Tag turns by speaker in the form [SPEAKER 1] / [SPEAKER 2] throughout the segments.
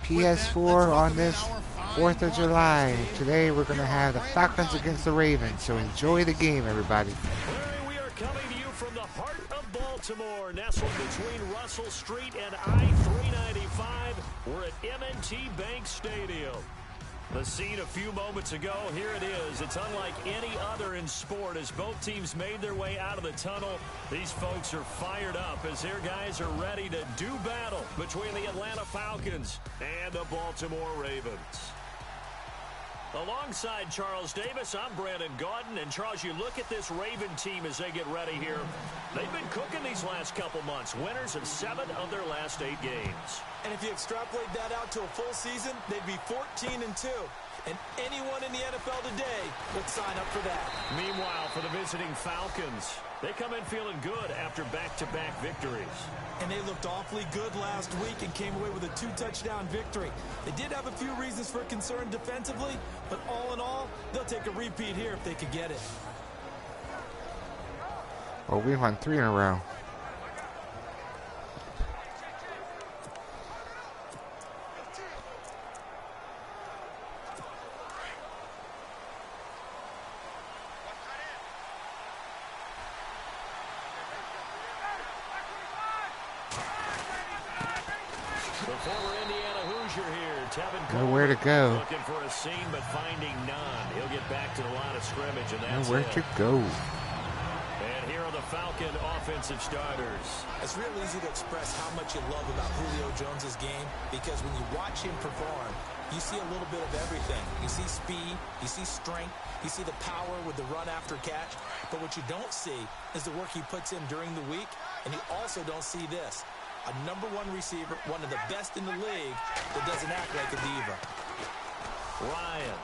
[SPEAKER 1] PS4 on this 4th of July. Today we're going to have the Falcons against the Ravens, so enjoy the game, everybody.
[SPEAKER 2] We are coming to you from the heart of Baltimore, nestled between Russell Street and I-395. We're at M&T Bank Stadium. The scene a few moments ago, here it is. It's unlike any other in sport as both teams made their way out of the tunnel. These folks are fired up as their guys are ready to do battle between the Atlanta Falcons and the Baltimore Ravens. Alongside Charles Davis, I'm Brandon Gaudin. And Charles, you look at this Raven team as they get ready here. They've been cooking these last couple months. Winners of 7 of their last 8 games.
[SPEAKER 3] And if you extrapolate that out to a full season, they'd be 14-2. And anyone in the NFL today would sign up for that.
[SPEAKER 2] Meanwhile, for the visiting Falcons, they come in feeling good after back-to-back victories.
[SPEAKER 3] And they looked awfully good last week and came away with a 2-touchdown victory. They did have a few reasons for concern defensively, but all in all, they'll take a repeat here if they could get it.
[SPEAKER 1] Well, we won 3 in a row. Nowhere to go.
[SPEAKER 2] Looking for a seam, but finding none. He'll get back to the line of scrimmage, and that's
[SPEAKER 1] nowhere to go.
[SPEAKER 2] And here are the Falcon offensive starters.
[SPEAKER 3] It's real easy to express how much you love about Julio Jones's game, because when you watch him perform, you see a little bit of everything. You see speed, you see strength, you see the power with the run after catch. But what you don't see is the work he puts in during the week, and you also don't see this. A #1 receiver, one of the best in the league, that doesn't act like a diva.
[SPEAKER 2] Ryan.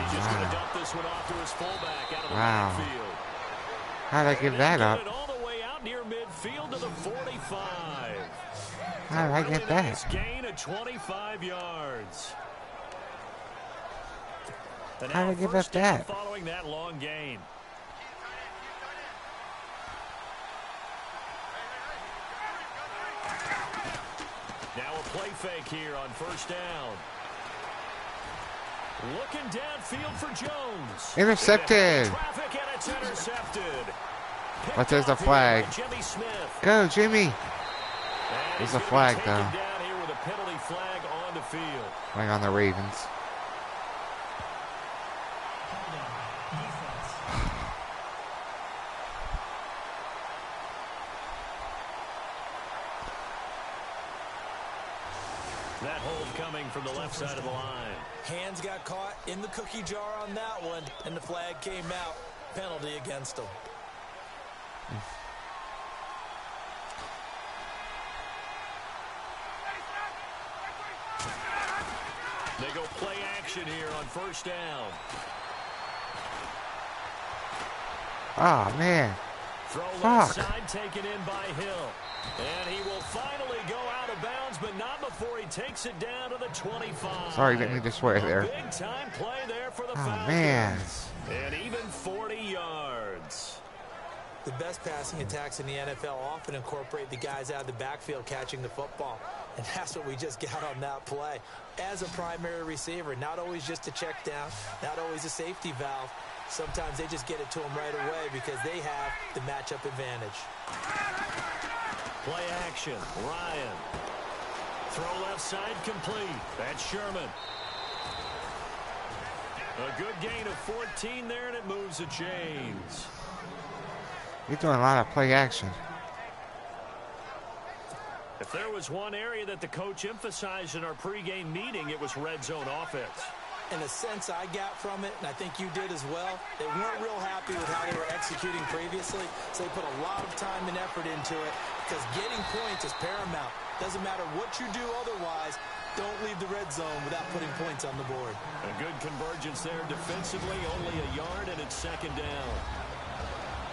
[SPEAKER 1] He's
[SPEAKER 2] just going to dump this one off to his fullback out of the backfield.
[SPEAKER 1] How'd I give that up?
[SPEAKER 2] It all the way out near midfield to the 45.
[SPEAKER 1] How'd I get that?
[SPEAKER 2] Nice gain of 25 yards.
[SPEAKER 1] How'd I give up that?
[SPEAKER 2] Following that long gain. Now a play fake here on first down. Looking downfield for Jones.
[SPEAKER 1] Intercepted.
[SPEAKER 2] Traffic and it's intercepted.
[SPEAKER 1] But there's a flag.
[SPEAKER 2] Jimmy Smith.
[SPEAKER 1] Go, Jimmy. There's a flag, though.
[SPEAKER 2] Down here with a penalty flag on the field.
[SPEAKER 1] Flag on the Ravens.
[SPEAKER 2] That hold coming from the left side of the line.
[SPEAKER 3] Hands got caught in the cookie jar on that one, and the flag came out. Penalty against them.
[SPEAKER 2] They go play action here on first down.
[SPEAKER 1] Oh, man.
[SPEAKER 2] Throw left side taken in by Hill. And he will finally go out of bounds, but not before he takes it down to the 25.
[SPEAKER 1] Sorry, didn't mean to swear there.
[SPEAKER 2] Big time play there for the Falcons.
[SPEAKER 1] Man.
[SPEAKER 2] And even 40 yards.
[SPEAKER 3] The best passing attacks in the NFL often incorporate the guys out of the backfield catching the football. And that's what we just got on that play. As a primary receiver, not always just a check down, not always a safety valve. Sometimes they just get it to them right away because they have the matchup advantage.
[SPEAKER 2] Play action. Ryan. Throw left side complete. That's Sherman. A good gain of 14 there, and it moves the chains.
[SPEAKER 1] You're doing a lot of play action.
[SPEAKER 2] If there was one area that the coach emphasized in our pregame meeting, it was red zone offense.
[SPEAKER 3] In a sense I got from it, and I think you did as well, they weren't real happy with how they were executing previously, so they put a lot of time and effort into it because getting points is paramount. Doesn't matter what you do otherwise, don't leave the red zone without putting points on the board.
[SPEAKER 2] A good convergence there defensively, only a yard, and it's second down.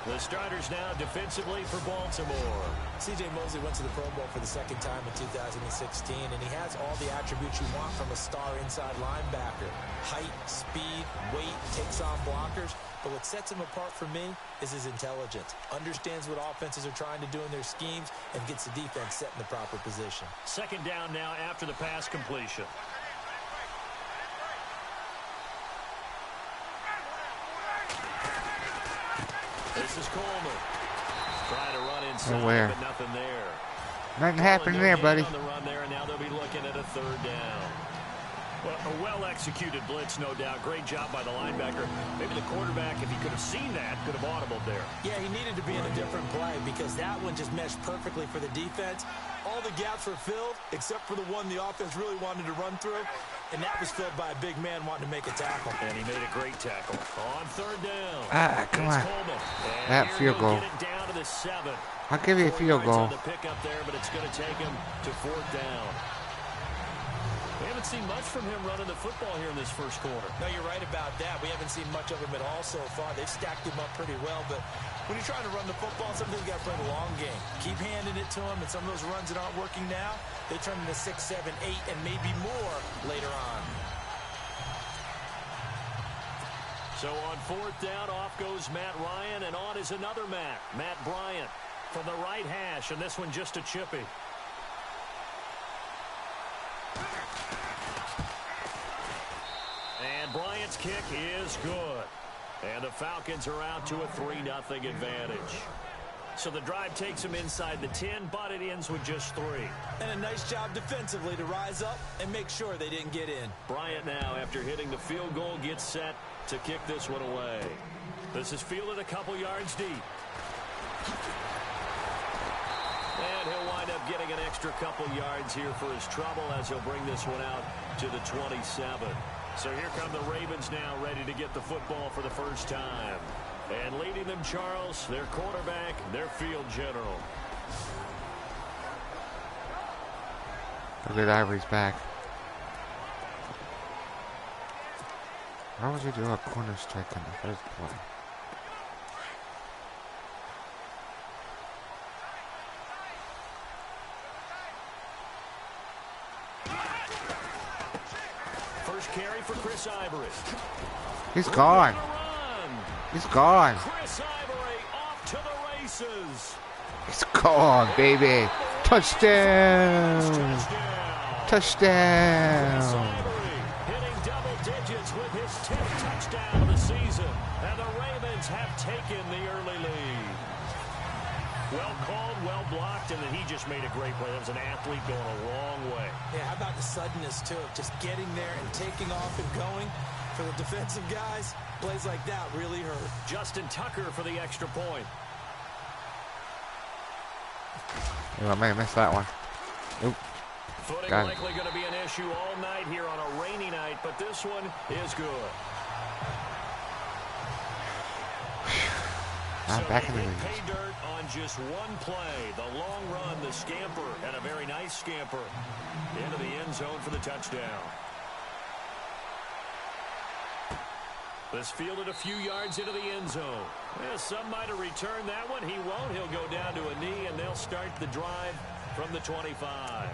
[SPEAKER 2] The starters now defensively for Baltimore.
[SPEAKER 3] C.J. Mosley went to the Pro Bowl for the second time in 2016, and he has all the attributes you want from a star inside linebacker. Height, speed, weight, takes on blockers. But what sets him apart for me is his intelligence. Understands what offenses are trying to do in their schemes and gets the defense set in the proper position.
[SPEAKER 2] Second down now after the pass completion. This is Coleman. Trying to run inside, but nothing there.
[SPEAKER 1] Nothing happened there, buddy.
[SPEAKER 2] On the run there, and now they'll be looking at a third down. Well, a well-executed blitz, no doubt. Great job by the linebacker. Maybe the quarterback, if he could have seen that, could have audibled there.
[SPEAKER 3] Yeah, he needed to be in a different play because that one just meshed perfectly for the defense. All the gaps were filled except for the one the offense really wanted to run through, and that was filled by a big man wanting to make a tackle.
[SPEAKER 2] And he made a great tackle. On third down.
[SPEAKER 1] Come on. That field goal.
[SPEAKER 2] Get it down to the 7.
[SPEAKER 1] I'll give you a field goal.
[SPEAKER 2] On the pickup there, but it's going to take him to fourth down. We haven't seen much from him running the football here in this first quarter.
[SPEAKER 3] No, you're right about that. We haven't seen much of him at all so far. They've stacked him up pretty well, but when you're trying to run the football, sometimes you got to play the long game. Keep handing it to him, and some of those runs that aren't working now, they turn into 6, 7, 8, and maybe more later on.
[SPEAKER 2] So on fourth down, off goes Matt Ryan, and on is another Matt Bryant from the right hash, and this one just a chippy. And Bryant's kick is good. And the Falcons are out to a 3-0 advantage. So the drive takes them inside the 10, but it ends with just 3.
[SPEAKER 3] And a nice job defensively to rise up and make sure they didn't get in.
[SPEAKER 2] Bryant now, after hitting the field goal, gets set to kick this one away. This is fielded a couple yards deep. And he'll wind up getting an extra couple yards here for his trouble as he'll bring this one out to the 27. So here come the Ravens now, ready to get the football for the first time. And leading them, Charles, their quarterback, their field general.
[SPEAKER 1] Look at Ivory's back. Why would you do a corner strike on the first play?
[SPEAKER 2] First carry for Chris Ivory.
[SPEAKER 1] He's gone. He's gone.
[SPEAKER 2] Chris Ivory off to the races.
[SPEAKER 1] He's gone, baby. Touchdown. Touchdown.
[SPEAKER 2] Chris Ivory hitting double digits with his 10th touchdown of the season. And the Ravens have taken the early lead. Well called, well blocked, and then he just made a great play. That was an athlete going a long way.
[SPEAKER 3] Yeah, how about the suddenness, too, of just getting there and taking off and going? For the defensive guys, plays like that really hurt.
[SPEAKER 2] Justin Tucker for the extra point.
[SPEAKER 1] Oh, I may have missed that one. Oop.
[SPEAKER 2] Footing likely going to be an issue all night here on a rainy night, but this one is good.
[SPEAKER 1] I'm back in the lead.
[SPEAKER 2] Pay dirt on just one play. The long run, the scamper, and a very nice scamper into the end zone for the touchdown. This fielded a few yards into the end zone. Yeah, some might have returned that one. He won't. He'll go down to a knee, and they'll start the drive from the 25.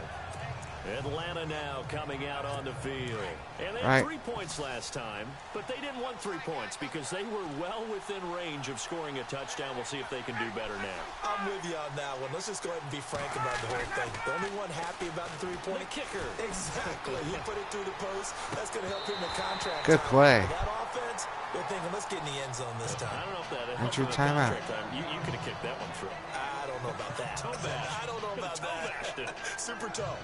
[SPEAKER 2] Atlanta now coming out on the field. And they had 3 points last time, but they didn't want 3 points because they were well within range of scoring a touchdown. We'll see if they can do better now.
[SPEAKER 3] I'm with you on that one. Let's just go ahead and be frank about the whole thing. The only one happy about the 3-point
[SPEAKER 2] kicker.
[SPEAKER 3] Exactly. He put it through the post. That's going to help him in contract.
[SPEAKER 1] Good play.
[SPEAKER 3] That offense, they're thinking, let's get in the end zone this time.
[SPEAKER 2] I don't know if that
[SPEAKER 1] helped your timeout.
[SPEAKER 2] You could have kicked that one through.
[SPEAKER 3] I don't know about that.
[SPEAKER 2] Toe bash.
[SPEAKER 3] I don't know about that. Super toe.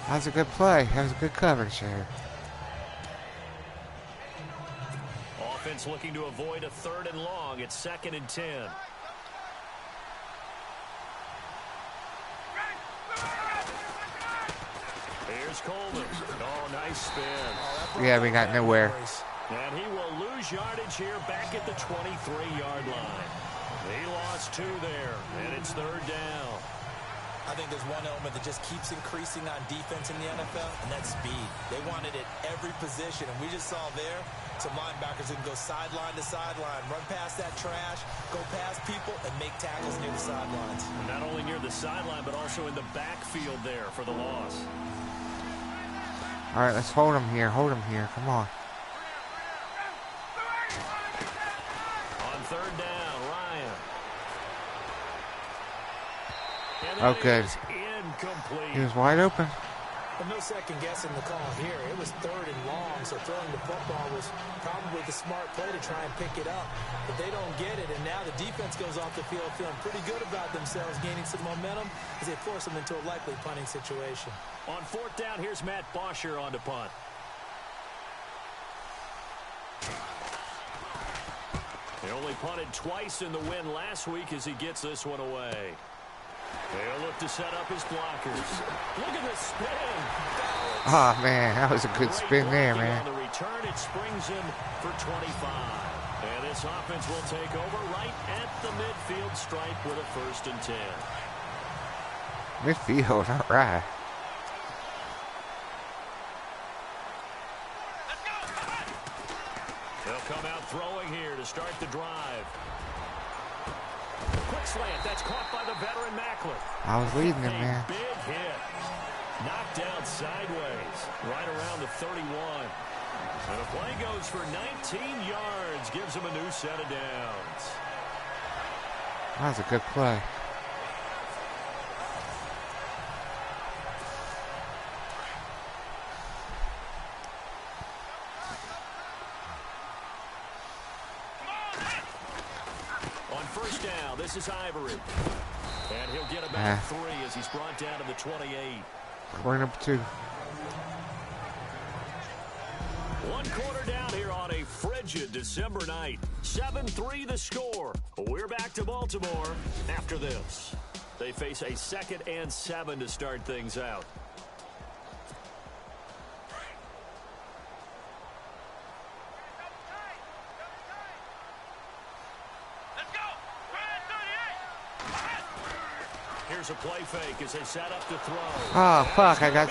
[SPEAKER 1] That was a good play. That was a good coverage there.
[SPEAKER 2] Offense looking to avoid a 3rd and long. It's 2nd and 10. Here's Coleman. Oh, nice spin.
[SPEAKER 1] Yeah, we got nowhere.
[SPEAKER 2] And he will lose yardage here back at the 23-yard line. He lost 2 there, and it's 3rd down.
[SPEAKER 3] I think there's one element that just keeps increasing on defense in the NFL, and that's speed. They want it at every position, and we just saw there some linebackers who can go sideline to sideline, run past that trash, go past people, and make tackles near the sidelines.
[SPEAKER 2] Not only near the sideline, but also in the backfield there for the loss.
[SPEAKER 1] All right, let's hold him here. Hold him here. Come on.
[SPEAKER 2] On 3rd down, Ryan.
[SPEAKER 1] Oh, good.
[SPEAKER 2] Incomplete.
[SPEAKER 1] He was wide open.
[SPEAKER 3] But no second guessing the call here. It was 3rd and long, so throwing the football was probably the smart play to try and pick it up. But they don't get it, and now the defense goes off the field feeling pretty good about themselves, gaining some momentum as they force them into a likely punting situation.
[SPEAKER 2] On 4th down, here's Matt Bosher on to punt. He only punted twice in the win last week as he gets this one away. They'll look to set up his blockers. Look at the spin.
[SPEAKER 1] Oh, man, that was a good spin there, man.
[SPEAKER 2] On the return, it springs him for 25. And this offense will take over right at the midfield stripe with a 1st and 10.
[SPEAKER 1] Midfield, all right.
[SPEAKER 2] They'll come out throwing here to start the drive. Quick slant. That's caught by the veteran Macklin.
[SPEAKER 1] I was leading him, man.
[SPEAKER 2] Big hit. Knocked down sideways right around the 31. And the play goes for 19 yards. Gives him a new set of downs.
[SPEAKER 1] That was a good play.
[SPEAKER 2] This is Ivory. And he'll get about 3 as he's brought down to the 28.
[SPEAKER 1] Corner number 2.
[SPEAKER 2] 1 quarter down here on a frigid December night. 7-3 the score. We're back to Baltimore after this. They face a 2nd and 7 to start things out. Here's a play fake as they set up to throw.
[SPEAKER 1] Oh, fuck. I got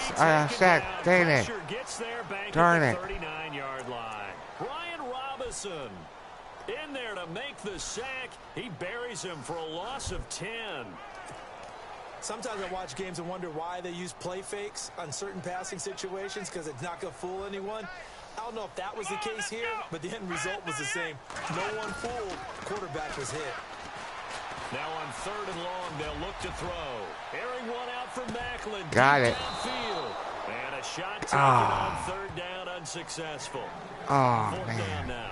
[SPEAKER 1] sacked. Dang it. Darn it.
[SPEAKER 2] 39-yard line. Brian Robinson in there to make the sack. He buries him for a loss of 10.
[SPEAKER 3] Sometimes I watch games and wonder why they use play fakes on certain passing situations because it's not going to fool anyone. I don't know if that was the case here, but the end result was the same. No one fooled. Quarterback was hit.
[SPEAKER 2] Now on 3rd and long, they'll look to throw. Airing one out from Macklin.
[SPEAKER 1] Got it.
[SPEAKER 2] Downfield. And a shot taken on 3rd down, unsuccessful.
[SPEAKER 1] Oh,
[SPEAKER 2] 4th
[SPEAKER 1] man.
[SPEAKER 2] down now.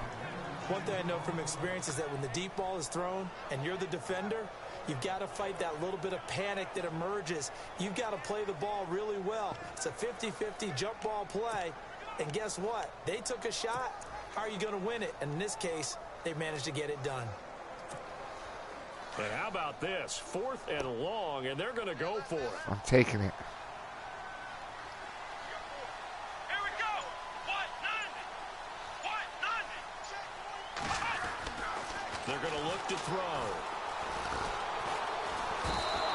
[SPEAKER 3] One thing I know from experience is that when the deep ball is thrown and you're the defender, you've got to fight that little bit of panic that emerges. You've got to play the ball really well. It's a 50-50 jump ball play. And guess what? They took a shot. How are you going to win it? And in this case, they managed to get it done.
[SPEAKER 2] And how about this? 4th and long, and they're going to go for it.
[SPEAKER 1] I'm taking it.
[SPEAKER 2] Here we go. They're going to look to throw.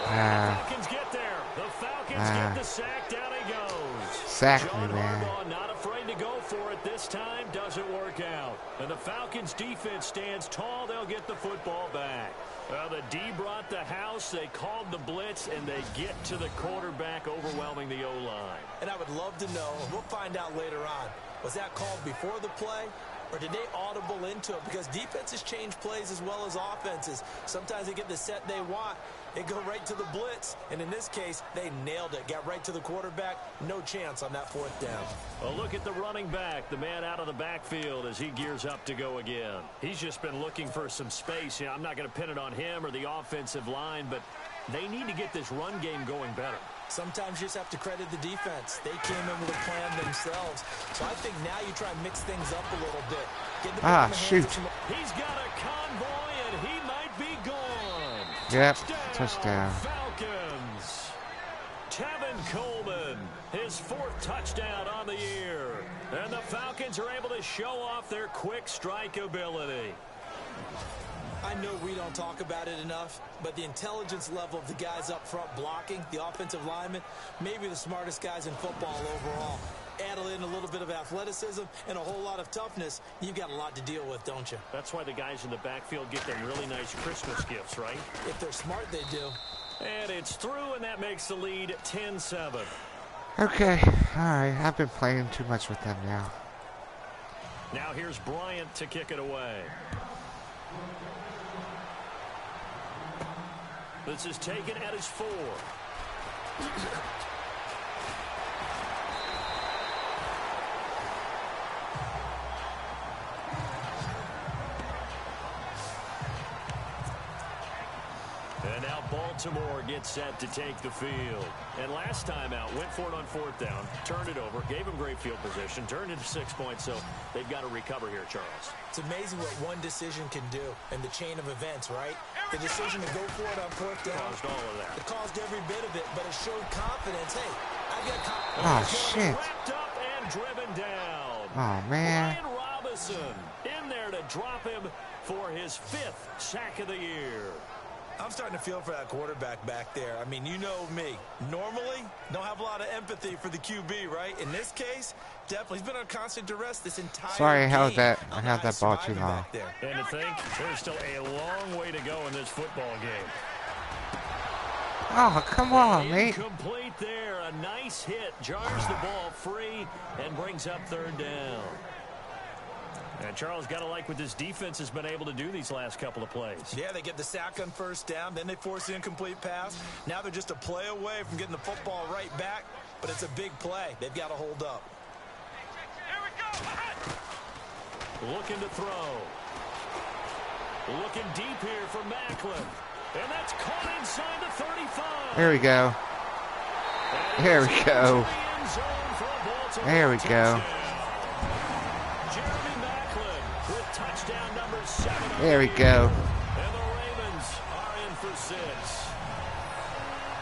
[SPEAKER 2] The Falcons get there. The Falcons get the sack. Down he goes.
[SPEAKER 1] Sack me,
[SPEAKER 2] John
[SPEAKER 1] man.
[SPEAKER 2] Harbaugh not afraid to go for it this time. Doesn't work out. And the Falcons defense stands tall. They'll get the football back. Well, the D brought the house. They called the blitz, and they get to the quarterback, overwhelming the O-line.
[SPEAKER 3] And I would love to know, and we'll find out later on, was that called before the play, or did they audible into it? Because defenses change plays as well as offenses. Sometimes they get the set they want. They go right to the blitz, and in this case, they nailed it. Got right to the quarterback. No chance on that 4th down.
[SPEAKER 2] A look at the running back, the man out of the backfield as he gears up to go again. He's just been looking for some space. I'm not going to pin it on him or the offensive line, but they need to get this run game going better.
[SPEAKER 3] Sometimes you just have to credit the defense. They came in with a plan themselves. So I think now you try and mix things up a little bit. Get the ball in the hands of some...
[SPEAKER 2] He's got a convoy, and he might be gone.
[SPEAKER 1] Yep, touchdown.
[SPEAKER 2] Falcons. Tevin Coleman, his 4th touchdown on the year. And the Falcons are able to show off their quick strike ability.
[SPEAKER 3] I know we don't talk about it enough, but the intelligence level of the guys up front blocking, the offensive linemen, maybe the smartest guys in football overall. Add in a little bit of athleticism and a whole lot of toughness, you've got a lot to deal with, don't you?
[SPEAKER 2] That's why the guys in the backfield get them really nice Christmas gifts, right?
[SPEAKER 3] If they're smart, they do.
[SPEAKER 2] And it's through, and that makes the lead 10-7.
[SPEAKER 1] Okay, alright. I've been playing too much with them now.
[SPEAKER 2] Now here's Bryant to kick it away. This is taken at his 4. And now Baltimore gets set to take the field. And last time out, went for it on 4th down, turned it over, gave them great field position, turned into 6 points, so they've got to recover here, Charles.
[SPEAKER 3] It's amazing what one decision can do in the chain of events, right? The decision to go for it on 4th down.
[SPEAKER 2] Caused all of that.
[SPEAKER 3] It caused every bit of it, but it showed confidence. Hey, I've got confidence.
[SPEAKER 1] Oh, shit.
[SPEAKER 2] Wrapped up and driven down.
[SPEAKER 1] Oh, man.
[SPEAKER 2] Brian Robinson in there to drop him for his 5th sack of the year.
[SPEAKER 3] I'm starting to feel for that quarterback back there. I mean, you know me. Normally, don't have a lot of empathy for the QB, right? In this case, definitely. He's been on constant duress this entire
[SPEAKER 1] Sorry, I held
[SPEAKER 3] game.
[SPEAKER 1] I held that ball too long.
[SPEAKER 2] And to think, there's still a long way to go in this football game.
[SPEAKER 1] Oh, come on, mate.
[SPEAKER 2] Incomplete there. A nice hit. Jars the ball free and brings up 3rd down. And Charles, got to like what this defense has been able to do these last couple of plays.
[SPEAKER 3] Yeah, they get the sack on 1st down, then they force the incomplete pass. Now they're just a play away from getting the football right back, but it's a big play. They've got to hold up.
[SPEAKER 2] Looking to throw. Looking deep here for Macklin. And that's caught inside the 35.
[SPEAKER 1] There we go. There we go. There we go. There we go.
[SPEAKER 2] And the Ravens are in for 6.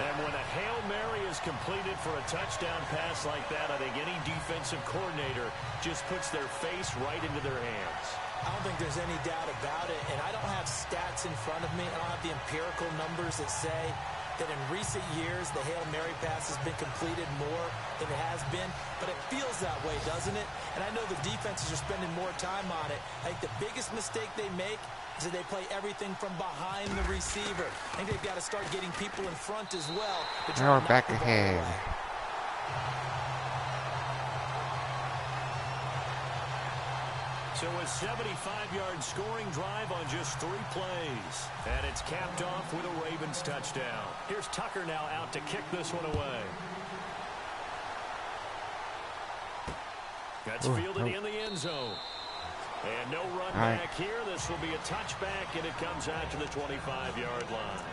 [SPEAKER 2] And when a Hail Mary is completed for a touchdown pass like that, I think any defensive coordinator just puts their face right into their hands.
[SPEAKER 3] I don't think there's any doubt about it, and I don't have stats in front of me. I don't have the empirical numbers that say that in recent years the Hail Mary pass has been completed more than it has been, but it feels that way, doesn't it? And I know the defenses are spending more time on it. I think the biggest mistake they make is that they play everything from behind the receiver. I think they've got to start getting people in front as well.
[SPEAKER 1] Now we're back ahead.
[SPEAKER 2] So a 75-yard scoring drive on just 3 plays. And it's capped off with a Ravens touchdown. Here's Tucker now out to kick this one away. That's fielded in the end zone. And no run back here. This will be a touchback, and it comes out to the 25-yard line.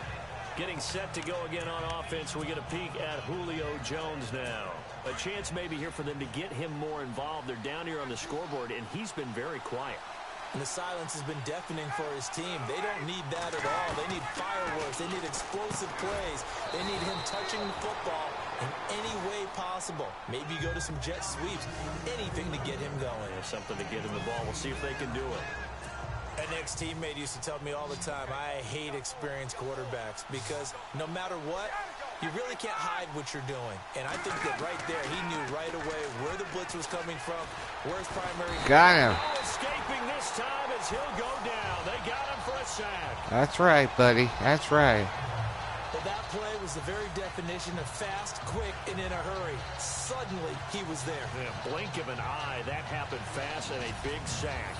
[SPEAKER 2] Getting set to go again on offense. We get a peek at Julio Jones now. A chance maybe here for them to get him more involved. They're down here on the scoreboard, and he's been very quiet.
[SPEAKER 3] And the silence has been deafening for his team. They don't need that at all. They need fireworks. They need explosive plays. They need him touching the football in any way possible. Maybe go to some jet sweeps. Anything to get him going.
[SPEAKER 2] There's something to get him the ball. We'll see if they can do it.
[SPEAKER 3] An ex-teammate used to tell me all the time, I hate experienced quarterbacks because no matter what, you really can't hide what you're doing. And I think that right there, he knew right away where the blitz was coming from, where his primary...
[SPEAKER 1] Got him.
[SPEAKER 2] Escaping this time as he'll go down. They got him for a sack.
[SPEAKER 1] That's right, buddy. That's right.
[SPEAKER 3] Well, that play was the very definition of fast, quick, and in a hurry. Suddenly, he was there.
[SPEAKER 2] In a blink of an eye, that happened fast and a big sack.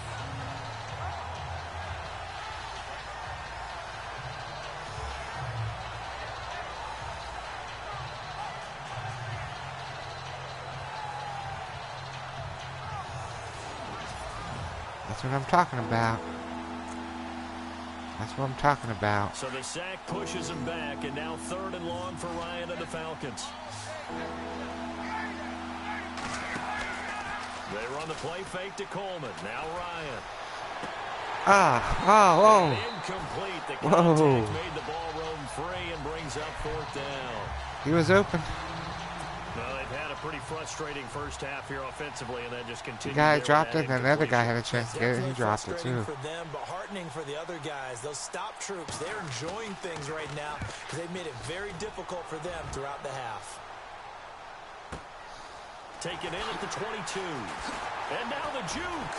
[SPEAKER 1] That's what I'm talking about. That's what I'm talking about.
[SPEAKER 2] So the sack pushes him back, and now 3rd and long for Ryan and the Falcons. They run the play fake to Coleman. Now Ryan. Incomplete. The contact made the ball roam free and brings up 4th down.
[SPEAKER 1] He was open.
[SPEAKER 2] Well, they've had a a pretty frustrating first half here offensively, and then just continued.
[SPEAKER 1] The guy dropped it, and another guy had a chance to get it, and he dropped it too.
[SPEAKER 3] For them, but heartening for the other guys. Those stop troops, they're enjoying things right now because they've made it very difficult for them throughout the half.
[SPEAKER 2] Taken in at the 22, and now the juke.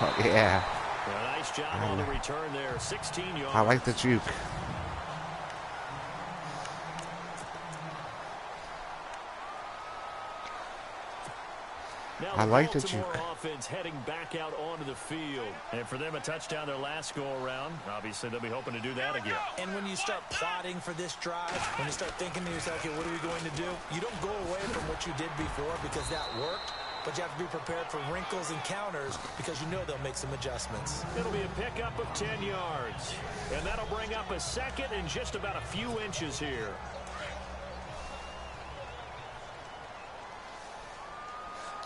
[SPEAKER 1] Oh, yeah.
[SPEAKER 2] A nice job on the return there, 16 yards.
[SPEAKER 1] I like the juke.
[SPEAKER 2] Now
[SPEAKER 1] I like the
[SPEAKER 2] Baltimore
[SPEAKER 1] juke.
[SPEAKER 2] offense heading back out onto the field. And for them, a touchdown their last go-around. Obviously, they'll be hoping to do that again.
[SPEAKER 3] And when you start plotting for this drive, when you start thinking to yourself, okay, what are we going to do? You don't go away from what you did before because that worked. But you have to be prepared for wrinkles and counters because you know they'll make some adjustments.
[SPEAKER 2] It'll be a pickup of 10 yards. And that'll bring up a second and just about a few inches here.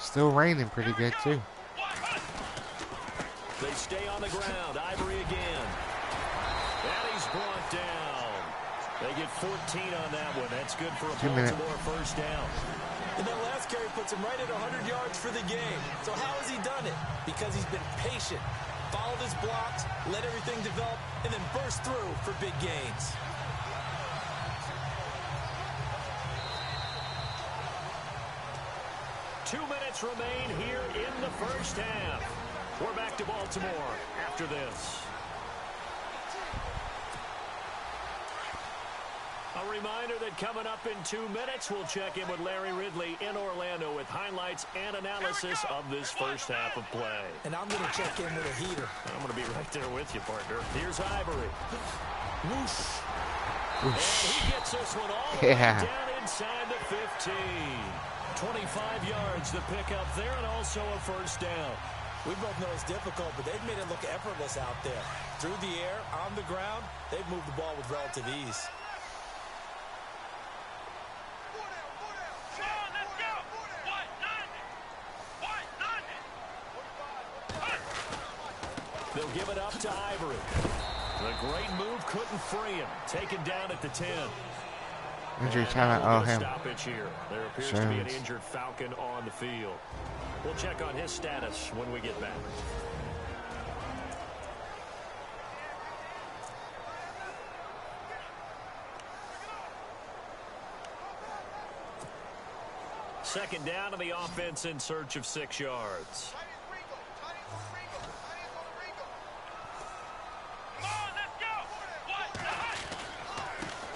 [SPEAKER 1] Still raining pretty good too.
[SPEAKER 2] They stay on the ground. Ivory again. And he's brought down. They get 14 on that one. That's good for a Baltimore first down.
[SPEAKER 3] And that last carry puts him right at 100 yards for the game. So how has he done it? Because he's been patient, followed his blocks, let everything develop, and then burst through for big gains.
[SPEAKER 2] Two minutes remain here in the first half. We're back to Baltimore after this. A reminder that coming up in 2 minutes, we'll check in with Larry Ridley in Orlando with highlights and analysis of this first half of play.
[SPEAKER 3] And I'm going to check in with a heater.
[SPEAKER 2] I'm going to be right there with you, partner. Here's Ivory.
[SPEAKER 3] Whoosh.
[SPEAKER 2] And he gets this one all the way down inside the 15. 25 yards the pickup there, and also a first down.
[SPEAKER 3] We both know it's difficult, but they've made it look effortless out there. Through the air, on the ground, they've moved the ball with relative ease.
[SPEAKER 2] They'll give it up to Ivory. The great move couldn't free him. Taken down at the 10.
[SPEAKER 1] Injury timeout. Oh, him.
[SPEAKER 2] Stoppage here. There appears to be an injured Falcon on the field. We'll check on his status when we get back. Second down to the offense in search of 6 yards.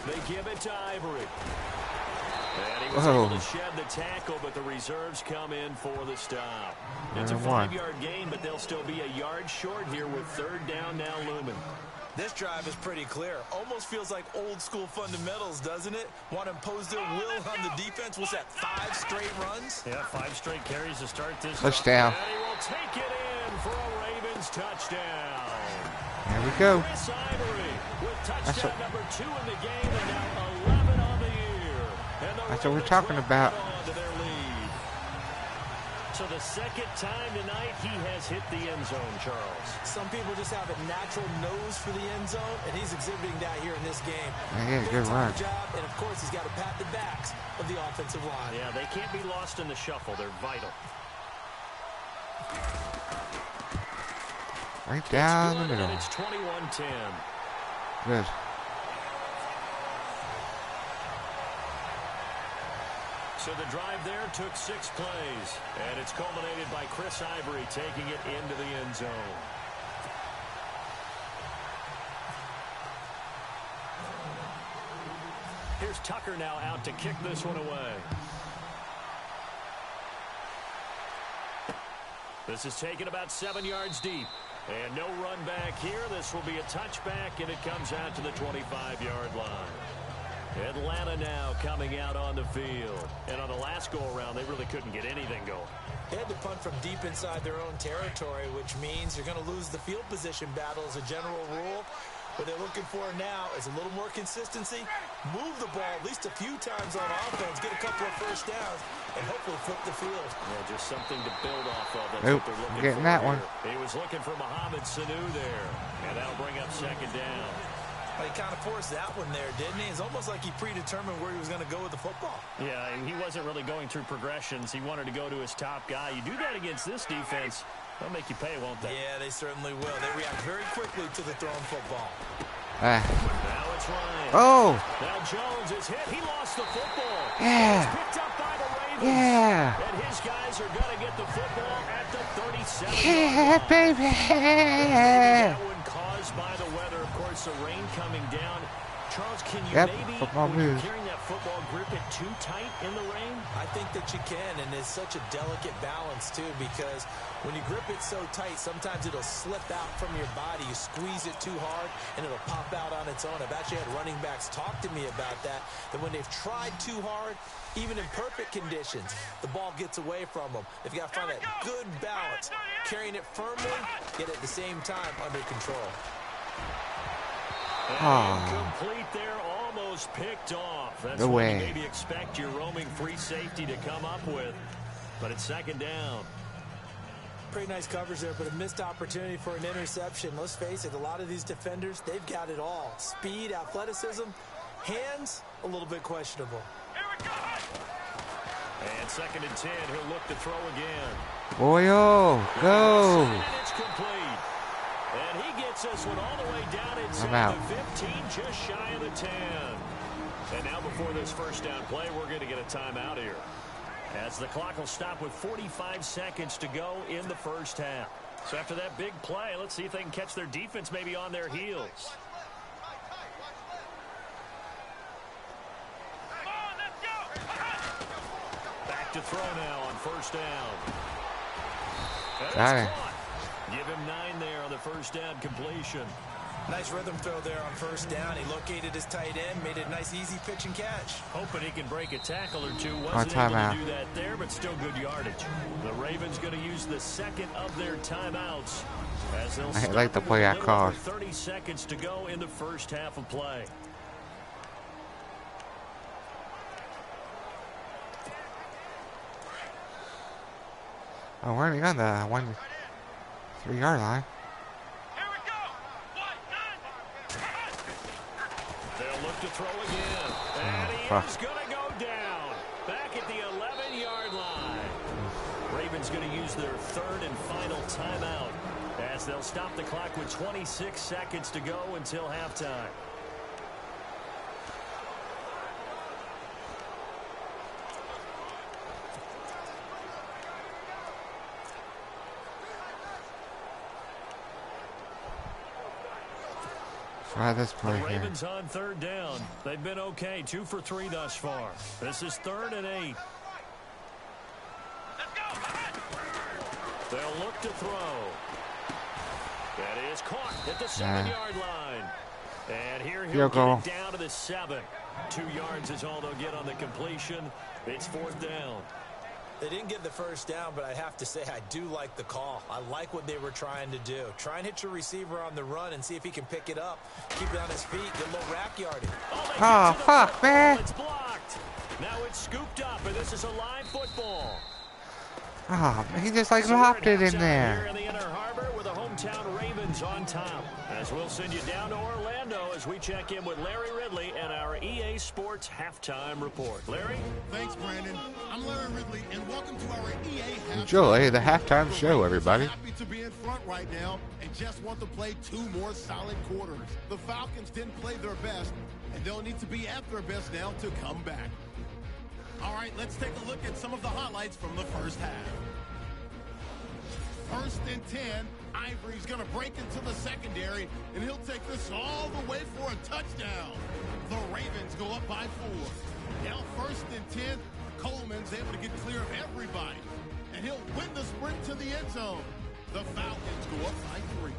[SPEAKER 2] They give it to Ivory. And he was able to shed the tackle, but the reserves come in for the stop. It's a 5-yard gain, but they'll still be a yard short here with third down now looming.
[SPEAKER 3] This drive is pretty clear. Almost feels like old school fundamentals, doesn't it? Want to impose their will on the defense. What's that, 5 straight runs?
[SPEAKER 2] Yeah, 5 straight carries to start this.
[SPEAKER 1] Touchdown.
[SPEAKER 2] And he will take it in for a Ravens touchdown.
[SPEAKER 1] There we go.
[SPEAKER 2] Chris Ivory with touchdown number 2 in the game, and now 11 on the year.
[SPEAKER 1] That's what we're talking about.
[SPEAKER 2] So the second time tonight he has hit the end zone, Charles.
[SPEAKER 3] Some people just have a natural nose for the end zone, and he's exhibiting that here in this game.
[SPEAKER 1] Yeah, good run.
[SPEAKER 3] Job, and of course he's got to pat the backs of the offensive line.
[SPEAKER 2] Yeah, they can't be lost in the shuffle. They're vital.
[SPEAKER 1] Right down the middle.
[SPEAKER 2] It's 21-10.
[SPEAKER 1] Good.
[SPEAKER 2] So the drive there took 6 plays, and it's culminated by Chris Ivory taking it into the end zone. Here's Tucker now out to kick this one away. This is taken about 7 yards deep. And no run back here. This will be a touchback, and it comes out to the 25-yard line. Atlanta now coming out on the field. And on the last go-around, they really couldn't get anything going.
[SPEAKER 3] They had to punt from deep inside their own territory, which means you're going to lose the field position battle as a general rule. What they're looking for now is a little more consistency, move the ball at least a few times on offense, get a couple of first downs, and hopefully flip the field.
[SPEAKER 2] Yeah, just something to build off of. That's
[SPEAKER 1] nope,
[SPEAKER 2] what they're looking
[SPEAKER 1] getting
[SPEAKER 2] for
[SPEAKER 1] that
[SPEAKER 2] here.
[SPEAKER 1] one.
[SPEAKER 2] He was looking for Mohamed Sanu there, and that'll bring up second down.
[SPEAKER 3] Well, he kind of forced that one there, didn't he? It's almost like he predetermined where he was going to go with the football.
[SPEAKER 2] Yeah, he wasn't really going through progressions. He wanted to go to his top guy. You do that against this defense, they'll make you pay, won't they?
[SPEAKER 3] Yeah, they certainly will. They react very quickly to the thrown football.
[SPEAKER 2] Now it's Ryan.
[SPEAKER 1] Oh!
[SPEAKER 2] Now Jones is hit. He lost the football.
[SPEAKER 1] Yeah!
[SPEAKER 2] It's picked up by the Ravens.
[SPEAKER 1] Yeah!
[SPEAKER 2] And his guys are going to get the football at the 37.
[SPEAKER 1] Yeah, baby!
[SPEAKER 2] That one caused by the weather, of course, the rain coming down. Charles, can you maybe, when you're carrying that football, grip it too tight in the rain?
[SPEAKER 3] I think that you can, and it's such a delicate balance, too, because when you grip it so tight, sometimes it'll slip out from your body. You squeeze it too hard, and it'll pop out on its own. I've actually had running backs talk to me about that when they've tried too hard, even in perfect conditions, the ball gets away from them. They've got to find that good balance, carrying it firmly, yet at the same time under control.
[SPEAKER 2] Complete there, almost picked off. That's
[SPEAKER 1] no
[SPEAKER 2] what
[SPEAKER 1] way.
[SPEAKER 2] you maybe expect your roaming free safety to come up with. But it's second down.
[SPEAKER 3] Pretty nice coverage there, but a missed opportunity for an interception. Let's face it, a lot of these defenders, they've got it all. Speed, athleticism, hands, a little bit questionable.
[SPEAKER 2] And second and 10, he'll look to throw again.
[SPEAKER 1] Boyo, go!
[SPEAKER 2] And it's complete. And he gets this one all the way down inside the 15, just shy of the 10. And now before this first down play, we're going to get a timeout here, as the clock will stop with 45 seconds to go in the first half. So after that big play, let's see if they can catch their defense maybe on their heels. Back to throw now on first down.
[SPEAKER 1] Got it.
[SPEAKER 2] Give him 9 there on the first down completion.
[SPEAKER 3] Nice rhythm throw there on first down. He located his tight end, made it a nice easy pitch and catch.
[SPEAKER 2] Hoping he can break a tackle or two. Wasn't able to do that there, but still good yardage. The Ravens going to use the second of their timeouts, as they'll
[SPEAKER 1] I like the play I called.
[SPEAKER 2] 30 seconds to go in the first half of play.
[SPEAKER 1] Oh, we're only on the 1 3-yard line.
[SPEAKER 2] They'll look to throw again. And he is going to go down. Back at the 11-yard line. Ravens going to use their third and final timeout, as they'll stop the clock with 26 seconds to go until halftime.
[SPEAKER 1] Try this play
[SPEAKER 2] The
[SPEAKER 1] here.
[SPEAKER 2] Ravens on third down. They've been okay, 2 for 3 thus far. This is 3rd and 8. They'll look to throw. That is caught at the 7-yard line. And here he'll get it down to the 7. 2 yards is all they'll get on the completion. It's 4th down.
[SPEAKER 3] They didn't get the first down, but I have to say I do like the call. I like what they were trying to do. Try and hit your receiver on the run and see if he can pick it up. Keep it on his feet, get a little rack yarded.
[SPEAKER 1] Oh, fuck, man.
[SPEAKER 2] It's blocked. Now it's scooped up, and this is a live football.
[SPEAKER 1] Oh, man, he just like lopped it in there.
[SPEAKER 2] Here in the Inner Harbor with the hometown Ravens on top. As we'll send you down to Orlando as we check in with Larry Ridley and our EA Sports Halftime Report. Larry?
[SPEAKER 4] Thanks, Brandon. I'm Larry Ridley, and welcome to our EA Halftime.
[SPEAKER 1] Enjoy the halftime show, everybody.
[SPEAKER 4] Happy to be in front right now and just want to play 2 more solid quarters. The Falcons didn't play their best, and they'll need to be at their best now to come back. All right, let's take a look at some of the highlights from the first half. 1st and 10. Ivory's going to break into the secondary, and he'll take this all the way for a touchdown. The Ravens go up by 4. Now 1st and 10. Coleman's able to get clear of everybody, and he'll win the sprint to the end zone. The Falcons go up by 3.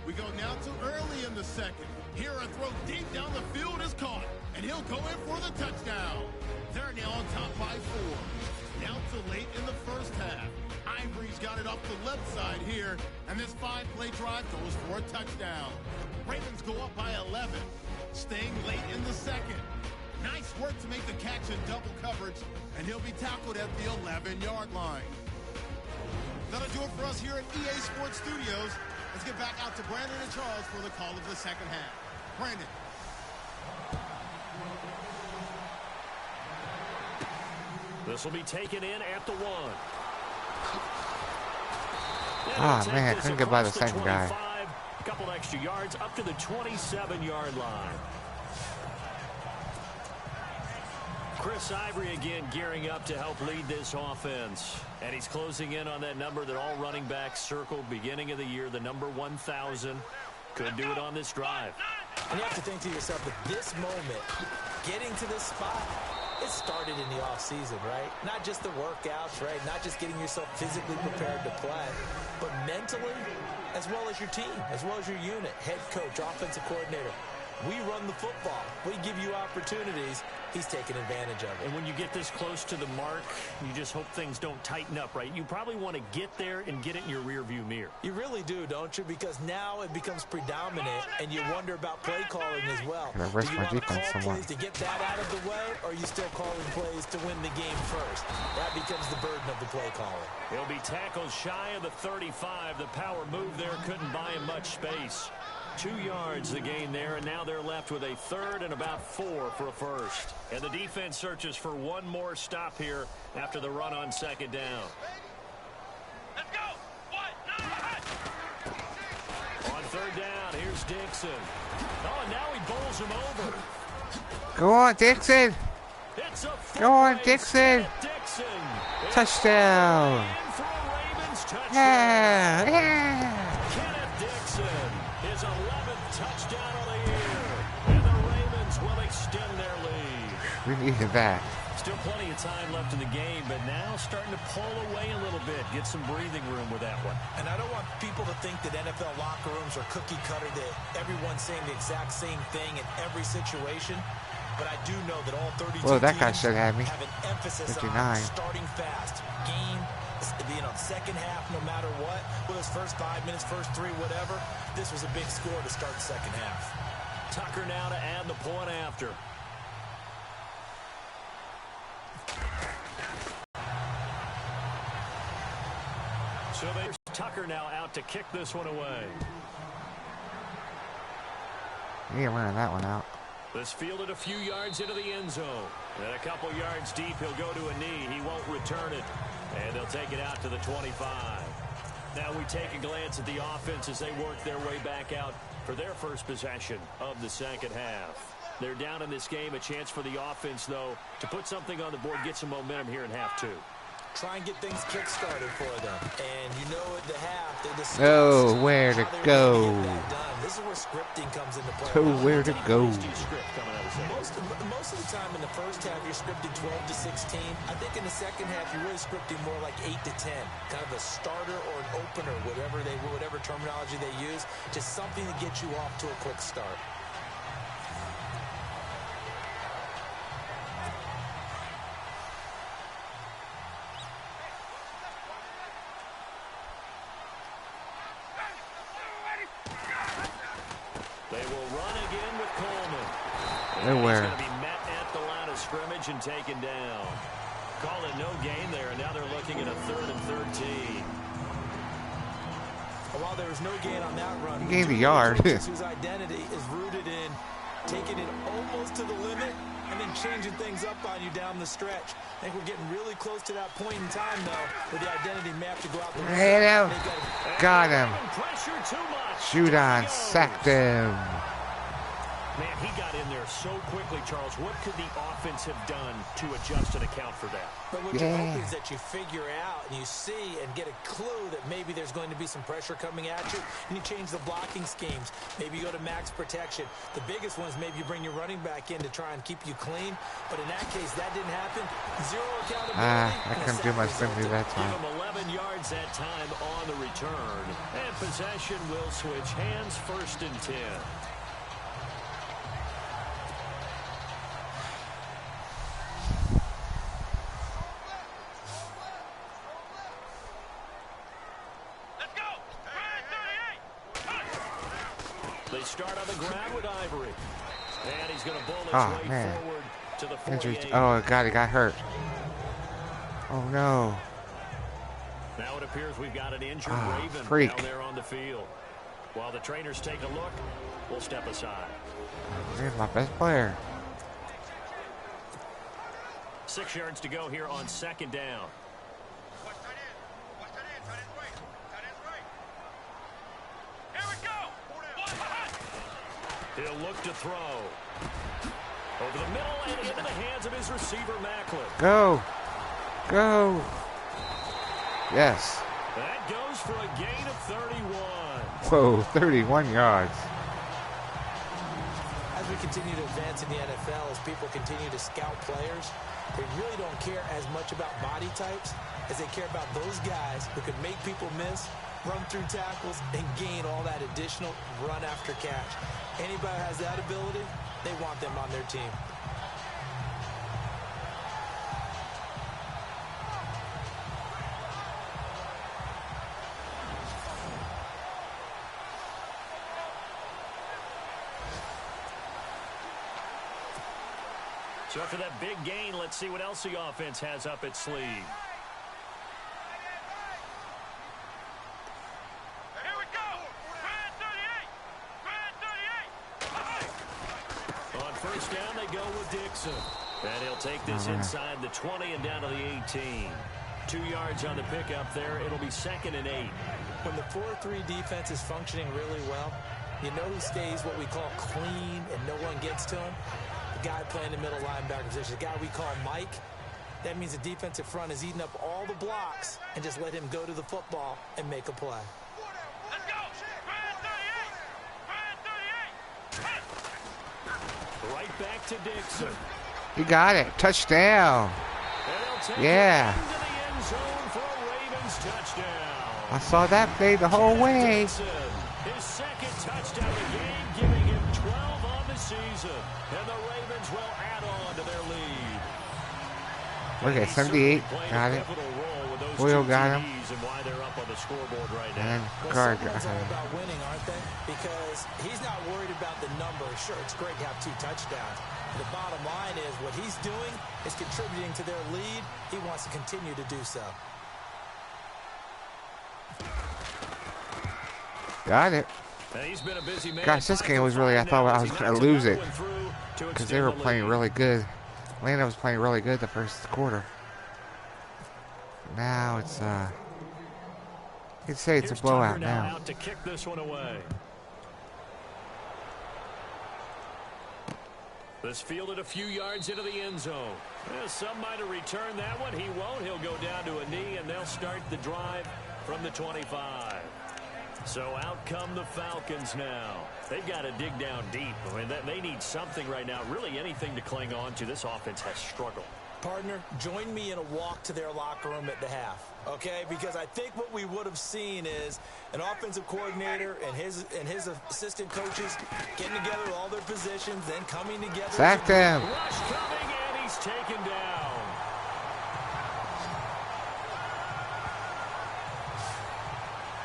[SPEAKER 4] We go now to early in the second. Here a throw deep down the field is caught, and he'll go in for the touchdown. They're now on top by 4. Now to late in the first half. Ivory's got it off the left side here, and this 5-play drive goes for a touchdown. Ravens go up by 11. Staying late in the second. Nice work to make the catch in double coverage, and he'll be tackled at the 11-yard line. That'll do it for us here at EA Sports Studios. Let's get back out to Brandon and Charles for the call of the second half. Brandon.
[SPEAKER 2] This will be taken in at the 1.
[SPEAKER 1] Ah, man, I couldn't get by the second guy.
[SPEAKER 2] A couple extra yards up to the 27-yard line. Chris Ivory again gearing up to help lead this offense. And he's closing in on that number that all running backs circled beginning of the year, the number 1,000. Could do it on this drive.
[SPEAKER 3] And you have to think to yourself, at this moment, getting to this spot, it started in the offseason, right? Not just the workouts, right? Not just getting yourself physically prepared to play, but mentally, as well as your team, as well as your unit, head coach, offensive coordinator. We run the football. We give you opportunities. He's taking advantage of it.
[SPEAKER 2] And when you get this close to the mark, you just hope things don't tighten up, right? You probably want to get there and get it in your rearview mirror.
[SPEAKER 3] You really do, don't you? Because now it becomes predominant, and you wonder about play calling as well.
[SPEAKER 1] Do you want to call
[SPEAKER 3] plays to get that out of the way, or are you still calling plays to win the game first? That becomes the burden of the play calling.
[SPEAKER 2] He'll be tackled shy of the 35. The power move there couldn't buy him much space. 2 yards the gain there, and now they're left with a third and about 4 for a first. And the defense searches for one more stop here after the run on second down.
[SPEAKER 5] Let's go!
[SPEAKER 2] On third down, here's Dixon. Oh, and now he bowls him over.
[SPEAKER 1] Go on, Dixon.
[SPEAKER 2] It's a
[SPEAKER 1] Go on, Dixon.
[SPEAKER 2] Dixon.
[SPEAKER 1] Touchdown.
[SPEAKER 2] Touchdown.
[SPEAKER 1] Yeah, yeah.
[SPEAKER 2] Kenneth Dixon, his 11th touchdown of the year. And the Ravens will extend their lead.
[SPEAKER 1] We needed that.
[SPEAKER 2] Still plenty of time left in the game, but now starting to pull away a little bit. Get some breathing room with that one.
[SPEAKER 3] And I don't want people to think that NFL locker rooms are cookie cutter, that everyone's saying the exact same thing in every situation. But I do know that all 32
[SPEAKER 1] Well, that guy
[SPEAKER 3] teams
[SPEAKER 1] should have me.
[SPEAKER 3] have an emphasis
[SPEAKER 1] 59.
[SPEAKER 3] on starting fast. Game, second half, no matter what. Whether it's first 5 minutes, first 3, whatever. This was a big score to start the second half.
[SPEAKER 2] Tucker now to add the point after. So there's Tucker now out to kick this one away.
[SPEAKER 1] He ain't running that one out.
[SPEAKER 2] This fielded a few yards into the end zone. And a couple yards deep, he'll go to a knee. He won't return it. And they'll take it out to the 25. Now we take a glance at the offense as they work their way back out for their first possession of the second half. They're down in this game. A chance for the offense, though, to put something on the board, get some momentum here in half 2.
[SPEAKER 3] Try and get things kick-started for them. And you know at the half, they discuss
[SPEAKER 1] Where to go.
[SPEAKER 3] This is where scripting comes into play.
[SPEAKER 1] Where to go.
[SPEAKER 3] Most of the time in the first half, you're scripting 12 to 16. I think in the second half, you're really scripting more like 8 to 10. Kind of a starter or an opener, whatever terminology they use. Just something to get you off to a quick start.
[SPEAKER 1] Nowhere.
[SPEAKER 2] He's going to be met at the line of scrimmage and taken down. Call it no gain there, and now they're looking at a 3rd and 13.
[SPEAKER 3] While there was no gain on that run,
[SPEAKER 1] he gained a yard.
[SPEAKER 3] Whose identity is rooted in taking it almost to the limit and then changing things up on you down the stretch. I think we're getting really close to that point in time, though, where the identity map to go out the
[SPEAKER 1] window. Got him.
[SPEAKER 2] Pressure too much.
[SPEAKER 1] Shoot on, sacked him.
[SPEAKER 2] Man, he got in there so quickly, Charles. What could the offense have done to adjust and account for that?
[SPEAKER 3] But what you hope is that you figure out and you see and get a clue that maybe there's going to be some pressure coming at you, and you change the blocking schemes. Maybe you go to max protection. The biggest one is maybe you bring your running back in to try and keep you clean. But in that case, that didn't happen. Zero accountability.
[SPEAKER 1] I couldn't do much simply that time.
[SPEAKER 2] Give him 11 yards that time on the return. And possession will switch hands, 1st and 10. They start on the ground with Ivory. And he's going to bull his way forward to the 48.
[SPEAKER 1] Oh, God, he got hurt. Oh, no.
[SPEAKER 2] Now it appears we've got an injured Raven
[SPEAKER 1] freak.
[SPEAKER 2] down there on the field. While the trainers take a look, we'll step aside.
[SPEAKER 1] Here's my best player.
[SPEAKER 2] 6 yards to go here on 2nd down.
[SPEAKER 5] Watch tight end. Watch tight end. Tight end's right. Tight end's right. Here we go. One behind.
[SPEAKER 2] He'll look to throw. Over the middle and into the hands of his receiver, Macklin.
[SPEAKER 1] Go. Go. Yes.
[SPEAKER 2] That goes for a gain of 31.
[SPEAKER 1] Whoa, 31 yards.
[SPEAKER 3] As we continue to advance in the NFL, as people continue to scout players, they really don't care as much about body types as they care about those guys who can make people miss, run through tackles, and gain all that additional run after catch. Anybody who has that ability, they want them on their team.
[SPEAKER 2] So after that big gain, let's see what else the offense has up its sleeve.
[SPEAKER 5] Here we go. Grand 38. Grand 38.
[SPEAKER 2] On first down, they go with Dixon. And he'll take this inside the 20 and down to the 18. 2 yards on the pickup there. It'll be 2nd and 8.
[SPEAKER 3] When the 4-3 defense is functioning really well, you know who stays what we call clean and no one gets to him? The guy playing the middle linebacker position, the guy we call Mike. That means the defensive front is eating up all the blocks and just let him go to the football and make a play.
[SPEAKER 5] Let's go. Grand 38. Grand 38.
[SPEAKER 2] Right back to Dixon.
[SPEAKER 1] He got it. Touchdown. Yeah.
[SPEAKER 2] Into the end zone for a Ravens touchdown.
[SPEAKER 1] I saw that play the whole way.
[SPEAKER 2] Dixon, his 2nd touchdown of the game, giving him 12 on the season. And the Ravens will add on to their lead.
[SPEAKER 1] Look at 78. Got it. Will got him.
[SPEAKER 2] And why they're up on the scoreboard right now.
[SPEAKER 1] And
[SPEAKER 3] Well,
[SPEAKER 1] guard got
[SPEAKER 3] someone's all
[SPEAKER 1] him.
[SPEAKER 3] about winning, aren't they? Because he's not worried about the number. Sure, it's great to have 2 touchdowns. The bottom line is what he's doing is contributing to their lead. He wants to continue to do so.
[SPEAKER 1] Got it.
[SPEAKER 2] And he's been a busy man.
[SPEAKER 1] Gosh, this game was really, I thought I was going to lose it. Because they were playing really good. Atlanta was playing really good the first quarter. Now it's, you'd say it's a blowout now.
[SPEAKER 2] Out to kick this one away. This fielded a few yards into the end zone. Well, some might have returned that one. He won't. He'll go down to a knee, and they'll start the drive from the 25. So out come the Falcons now. They've got to dig down deep. I mean, they need something right now, really anything to cling on to. This offense has struggled.
[SPEAKER 3] Partner, join me in a walk to their locker room at the half, okay? Because I think what we would have seen is an offensive coordinator and his assistant coaches getting together with all their positions, then coming together.
[SPEAKER 1] Sacked him.
[SPEAKER 2] Rush coming, and he's taken down.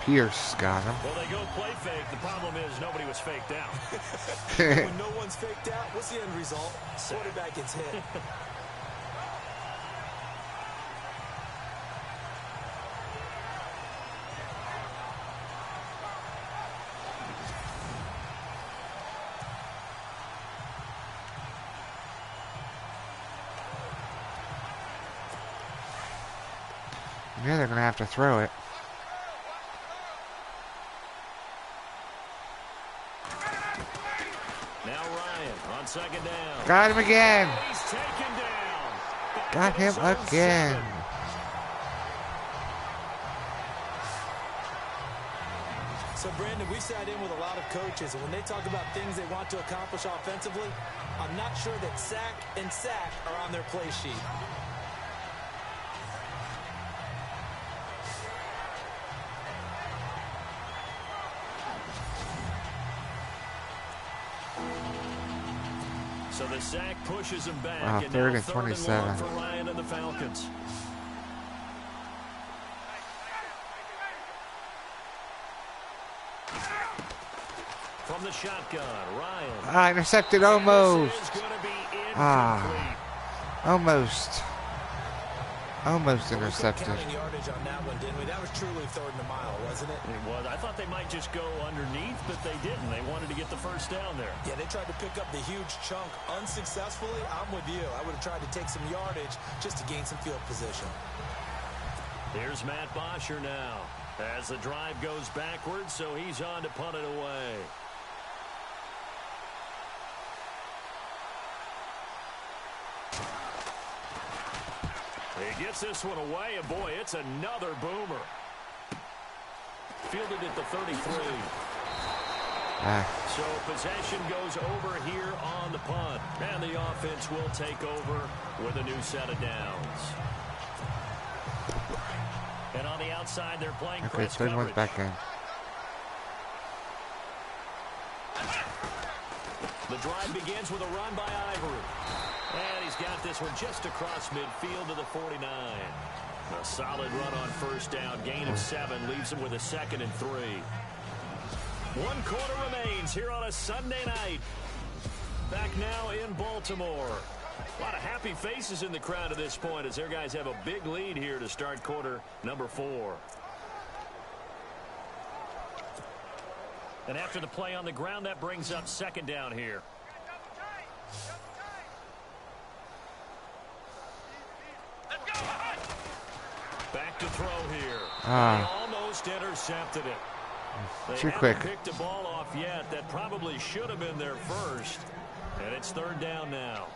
[SPEAKER 1] Pierce got him.
[SPEAKER 2] Well, they go play fake. The problem is nobody was faked out.
[SPEAKER 3] When no one's faked out, what's the end result? Quarterback gets hit.
[SPEAKER 1] Yeah, they're going to have to throw it.
[SPEAKER 2] Now Ryan on 2nd down.
[SPEAKER 1] Got him again.
[SPEAKER 2] He's taken down.
[SPEAKER 1] Got him again.
[SPEAKER 3] So, Brandon, we sat in with a lot of coaches, and when they talk about things they want to accomplish offensively, I'm not sure that sack and sack are on their play sheet.
[SPEAKER 2] So the sack pushes him back.
[SPEAKER 1] Wow,
[SPEAKER 2] and
[SPEAKER 1] 3rd
[SPEAKER 2] now
[SPEAKER 1] and
[SPEAKER 2] 3rd
[SPEAKER 1] 27.
[SPEAKER 2] and long for Ryan and the Falcons. From the shotgun, Ryan.
[SPEAKER 1] Intercepted almost.
[SPEAKER 2] This is gonna be incomplete.
[SPEAKER 1] Almost. Almost
[SPEAKER 3] Well, we quit
[SPEAKER 1] intercepted.
[SPEAKER 3] counting yardage on that one, didn't we? That was truly third and a mile, wasn't it?
[SPEAKER 2] It was. I thought they might just go underneath, but they didn't. They wanted to get the first down there.
[SPEAKER 3] Yeah, they tried to pick up the huge chunk unsuccessfully. I'm with you. I would have tried to take some yardage just to gain some field position.
[SPEAKER 2] Here's Matt Bosher now as the drive goes backwards, so he's on to punt it away. He gets this one away, and boy, it's another boomer. Fielded at the 33. So possession goes over here on the punt, and the offense will take over with a new set of downs. And on the outside, they're playing
[SPEAKER 1] Okay,
[SPEAKER 2] press
[SPEAKER 1] third one's
[SPEAKER 2] coverage.
[SPEAKER 1] back in.
[SPEAKER 2] The drive begins with a run by Ivory. And he's got this one just across midfield to the 49. A solid run on first down. Gain of 7 leaves him with a 2nd and 3. 1 quarter remains here on a Sunday night. Back now in Baltimore. A lot of happy faces in the crowd at this point as their guys have a big lead here to start quarter number 4. And after the play on the ground, that brings up 2nd down here. Back to throw here. They almost intercepted it. They
[SPEAKER 1] Too
[SPEAKER 2] haven't
[SPEAKER 1] quick.
[SPEAKER 2] picked the ball off yet. That probably should have been their first. And it's 3rd down now.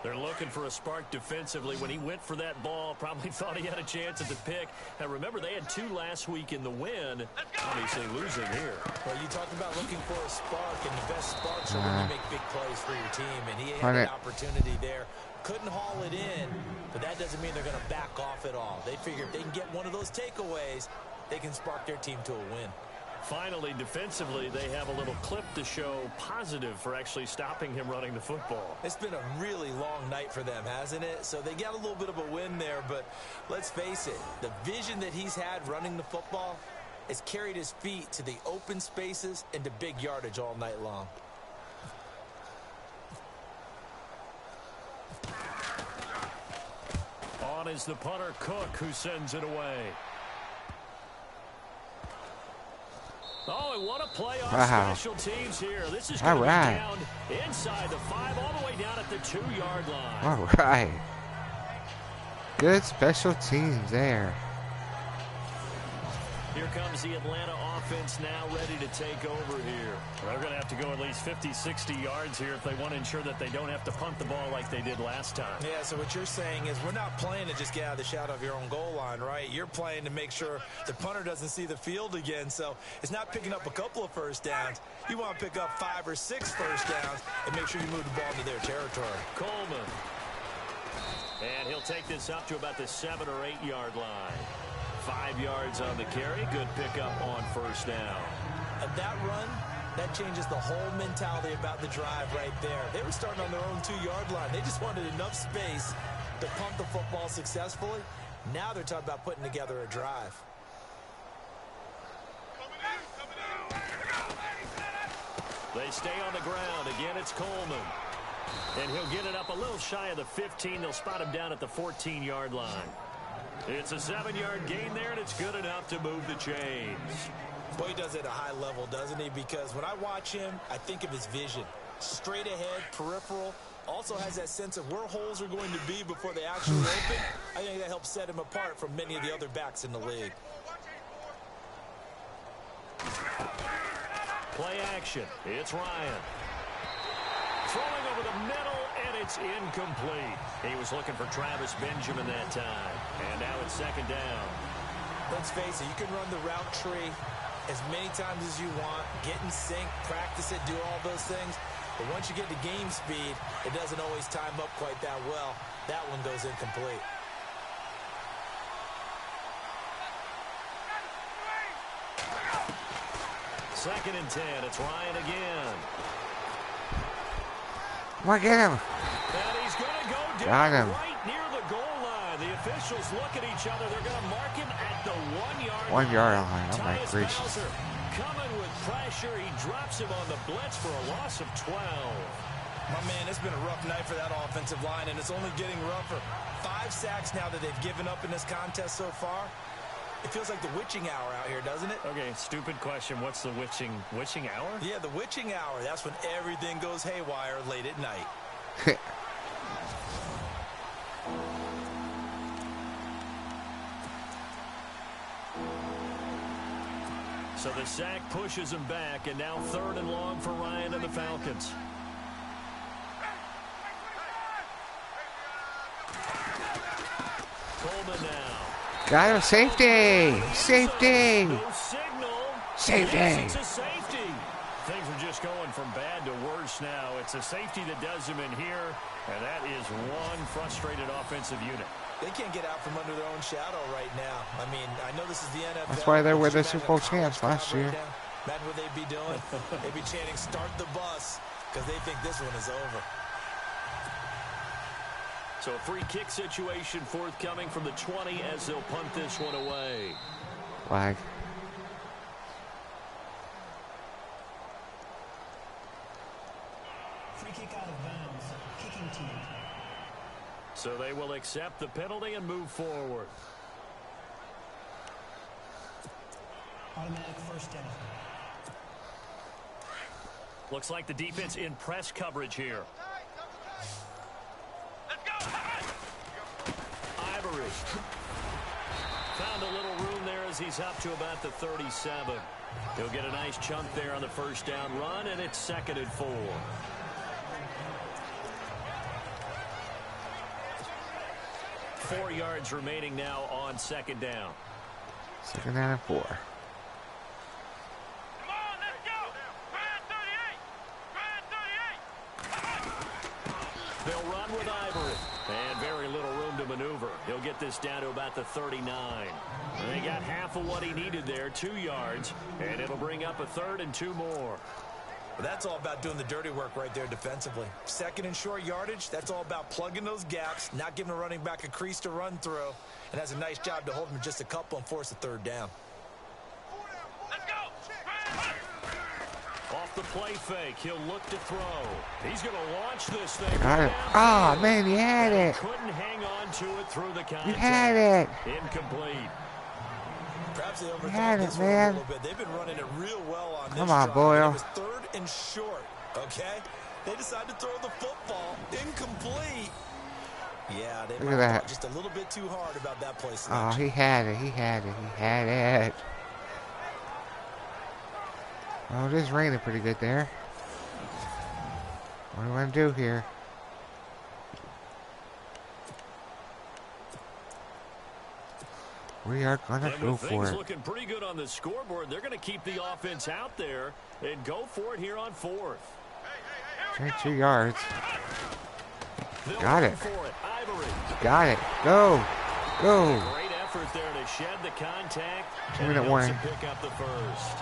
[SPEAKER 2] They're looking for a spark defensively. When he went for that ball, probably thought he had a chance at the pick. Now, remember, they had 2 last week in the win. Obviously losing here.
[SPEAKER 3] Well, you talked about looking for a spark, and the best sparks are when you make big plays for your team, and he had an opportunity there. Couldn't haul it in, but that doesn't mean they're going to back off at all. They figure if they can get one of those takeaways, they can spark their team to a win.
[SPEAKER 2] Finally, defensively, they have a little clip to show positive for actually stopping him running the football.
[SPEAKER 3] It's been a really long night for them, hasn't it? So they got a little bit of a win there, but let's face it, the vision that he's had running the football has carried his feet to the open spaces and to big yardage all night long.
[SPEAKER 2] On is the punter, Cook, who sends it away. Oh, and what a play on special teams here. This is going to be down inside the 5, all the way down at the 2-yard line.
[SPEAKER 1] All right. Good special teams there.
[SPEAKER 2] Here comes the Atlanta offense now ready to take over here. They're going to have to go at least 50, 60 yards here if they want to ensure that they don't have to punt the ball like they did last time.
[SPEAKER 3] Yeah, so what you're saying is we're not playing to just get out of the shadow of your own goal line, right? You're playing to make sure the punter doesn't see the field again. So it's not picking up a couple of first downs. You want to pick up 5 or 6 first downs and make sure you move the ball into their territory.
[SPEAKER 2] Coleman. And he'll take this up to about the 7 or 8 yard line. 5 yards on the carry. Good pickup on first down.
[SPEAKER 3] And that run, that changes the whole mentality about the drive right there. They were starting on their own 2-yard line. They just wanted enough space to pump the football successfully. Now they're talking about putting together a drive.
[SPEAKER 2] They stay on the ground. Again, it's Coleman. And he'll get it up a little shy of the 15. They'll spot him down at the 14-yard line. It's a 7-yard gain there, and it's good enough to move the chains.
[SPEAKER 3] Boy, he does it at a high level, doesn't he? Because when I watch him, I think of his vision. Straight ahead, peripheral. Also has that sense of where holes are going to be before they actually open. I think that helps set him apart from many of the other backs in the league.
[SPEAKER 2] Play action. It's Ryan. Throwing over the middle, and it's incomplete. He was looking for Travis Benjamin that time. And now it's 2nd down.
[SPEAKER 3] Let's face it, you can run the route tree as many times as you want, get in sync, practice it, do all those things. But once you get to game speed, it doesn't always time up quite that well. That one goes incomplete.
[SPEAKER 2] Second and 10. It's Ryan again.
[SPEAKER 1] Come on, get him.
[SPEAKER 2] And he's going to go
[SPEAKER 1] Got
[SPEAKER 2] down
[SPEAKER 1] him.
[SPEAKER 2] right near the goal line. The officials look at each other. They're going to mark him at the 1-yard line.
[SPEAKER 1] 1-yard line. Oh, my
[SPEAKER 2] Tyus
[SPEAKER 1] gracious.
[SPEAKER 2] Bowser coming with pressure. He drops him on the blitz for a loss of 12.
[SPEAKER 3] My man, it's been a rough night for that offensive line, and it's only getting rougher. 5 sacks now that they've given up in this contest so far. It feels like the witching hour out here, doesn't it?
[SPEAKER 2] Okay, stupid question. What's the witching hour?
[SPEAKER 3] Yeah, the witching hour. That's when everything goes haywire late at night.
[SPEAKER 2] So the sack pushes him back, and now 3rd and long for Ryan and the Falcons. Coleman now.
[SPEAKER 1] Got him. Safety. Safety.
[SPEAKER 2] No signal.
[SPEAKER 1] Safety.
[SPEAKER 2] Yes, it's a safety. Things are just going from bad to worse now. It's a safety that does him in here, and that is one frustrated offensive unit.
[SPEAKER 3] They can't get out from under their own shadow right now. I mean, I know this is the NFL.
[SPEAKER 1] That's why they were the Super Bowl champs last year.
[SPEAKER 3] Imagine what they'd be doing. They'd be chanting, "Start the bus," because they think this one is over.
[SPEAKER 2] So a free kick situation forthcoming from the 20 as they'll punt this one away.
[SPEAKER 1] Flag.
[SPEAKER 6] Free kick out of bounds. Kicking team.
[SPEAKER 2] So they will accept the penalty and move forward.
[SPEAKER 6] Automatic first down.
[SPEAKER 2] Looks like the defense in press coverage here.
[SPEAKER 5] Let's go.
[SPEAKER 2] Ivory. Found a little room there as he's up to about the 37. He'll get a nice chunk there on the first down run, and it's 2nd and 4. Four yards remaining now on 2nd down.
[SPEAKER 1] 2nd down and 4.
[SPEAKER 5] Come on, let's go. Brand 38.
[SPEAKER 2] They'll run with Ivory. And very little room to maneuver. He'll get this down to about the 39. And they got half of what he needed there, 2 yards. And it'll bring up a 3rd and 2 more.
[SPEAKER 3] But that's all about doing the dirty work right there defensively. 2nd and short yardage, that's all about plugging those gaps, not giving a running back a crease to run through, and has a nice job to hold him just a couple and force a 3rd down.
[SPEAKER 5] Let's go.
[SPEAKER 2] Off the play fake, he'll look to throw. He's going to launch this thing.
[SPEAKER 1] Got it. Oh, man, you had it.
[SPEAKER 2] Couldn't hang on to it through the contact.
[SPEAKER 1] You had it.
[SPEAKER 2] Incomplete.
[SPEAKER 3] Perhaps they
[SPEAKER 1] Had
[SPEAKER 3] overthought
[SPEAKER 1] it,
[SPEAKER 3] this one a
[SPEAKER 1] man.
[SPEAKER 3] little bit. They've been running it real well on this
[SPEAKER 1] Come on,
[SPEAKER 3] drive.
[SPEAKER 1] Boyle.
[SPEAKER 3] It was 3rd and short, okay? They decided to throw the football. Incomplete. Yeah, they
[SPEAKER 1] Look at
[SPEAKER 3] might
[SPEAKER 1] that.
[SPEAKER 3] have thought just a little bit too hard about that play
[SPEAKER 1] Oh,
[SPEAKER 3] selection.
[SPEAKER 1] he had it. He had it. He had it. Oh, it is raining pretty good there. What do I want to do here? We are going to
[SPEAKER 2] And
[SPEAKER 1] go
[SPEAKER 2] with
[SPEAKER 1] for
[SPEAKER 2] things
[SPEAKER 1] it.
[SPEAKER 2] looking pretty good on the scoreboard, they're going to keep the offense out there and go for it here on 4th.
[SPEAKER 1] 22 yards.
[SPEAKER 2] They'll
[SPEAKER 1] Got
[SPEAKER 2] run
[SPEAKER 1] it.
[SPEAKER 2] For it. Ivory.
[SPEAKER 1] Got it. Go. Go.
[SPEAKER 2] Great effort there to shed the contact.
[SPEAKER 1] 2-minute
[SPEAKER 2] and
[SPEAKER 1] warning.
[SPEAKER 2] to pick up the first.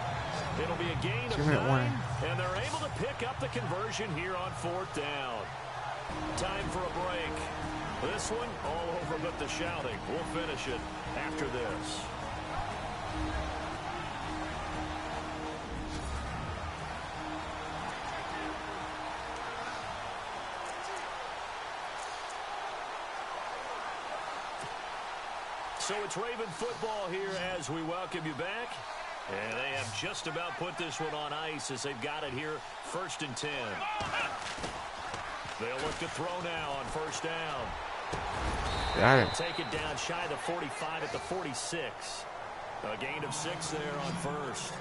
[SPEAKER 2] It'll be a gain of
[SPEAKER 1] 2-minute
[SPEAKER 2] 9,
[SPEAKER 1] warning.
[SPEAKER 2] and they're able to pick up the conversion here on 4th down. Time for a break. This one all over but the shouting. We'll finish it after this. So it's Raven football here as we welcome you back. And they have just about put this one on ice as they've got it here 1st and 10. They'll look to throw now on 1st down.
[SPEAKER 1] Got it.
[SPEAKER 2] Take it down shy of the 45 at the 46. A gain of 6 there on 1st.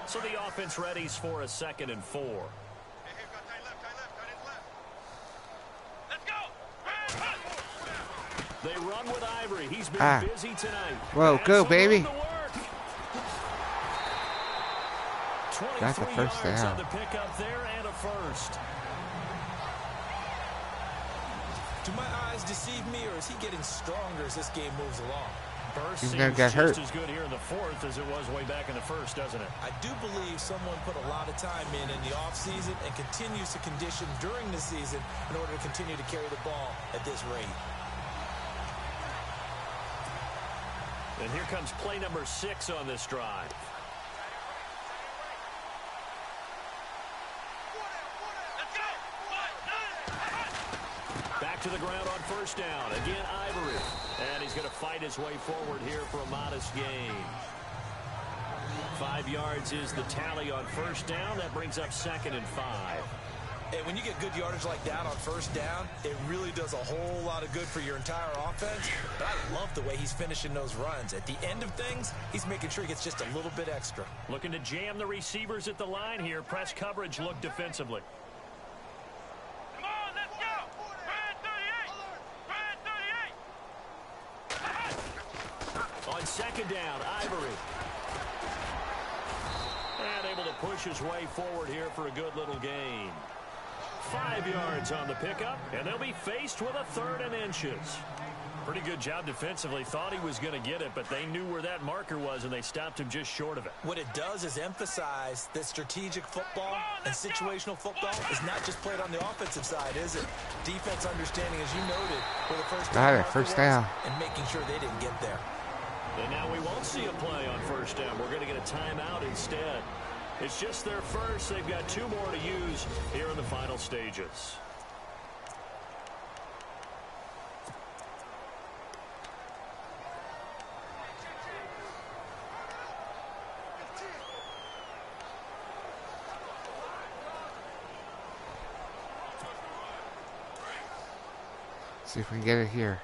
[SPEAKER 2] So the offense readies for a 2nd and 4. They run with Ivory. He's been busy tonight.
[SPEAKER 1] Whoa,
[SPEAKER 2] And
[SPEAKER 1] go,
[SPEAKER 2] so
[SPEAKER 1] baby.
[SPEAKER 2] run to work.
[SPEAKER 1] Got the
[SPEAKER 2] 23
[SPEAKER 1] first
[SPEAKER 2] yards
[SPEAKER 1] down.
[SPEAKER 2] on the pickup there and a 1st.
[SPEAKER 3] Do my eyes deceive me, or is he getting stronger as this game moves along?
[SPEAKER 2] Burst
[SPEAKER 1] He's
[SPEAKER 2] seems
[SPEAKER 1] gonna get
[SPEAKER 2] just
[SPEAKER 1] hurt.
[SPEAKER 2] as good here in the 4th as it was way back in the 1st, doesn't it?
[SPEAKER 3] I do believe someone put a lot of time in the offseason and continues to condition during the season in order to continue to carry the ball at this rate.
[SPEAKER 2] And here comes play number 6 on this drive. Back to the ground on first down. Again, Ivory. And he's going to fight his way forward here for a modest gain. 5 yards is the tally on first down. That brings up 2nd and 5.
[SPEAKER 3] And when you get good yardage like that on first down, it really does a whole lot of good for your entire offense. But I love the way he's finishing those runs. At the end of things, he's making sure he gets just a little bit extra.
[SPEAKER 2] Looking to jam the receivers at the line here. Press coverage look defensively.
[SPEAKER 5] Come on, let's go. Red 38. Red 38.
[SPEAKER 2] On second down, Ivory. And able to push his way forward here for a good little gain. 5 yards on the pickup, and they'll be faced with a 3rd and inches. Pretty good job defensively. Thought he was going to get it, but they knew where that marker was, and they stopped him just short of it.
[SPEAKER 3] What it does is emphasize that strategic football and situational football is not just played on the offensive side, is it? Defense understanding, as you noted, where the first down
[SPEAKER 1] first down,
[SPEAKER 3] and making sure they didn't get there.
[SPEAKER 2] And now we won't see a play on first down. We're going to get a timeout instead. It's just their first. They've got 2 more to use here in the final stages.
[SPEAKER 1] See if we can get it here.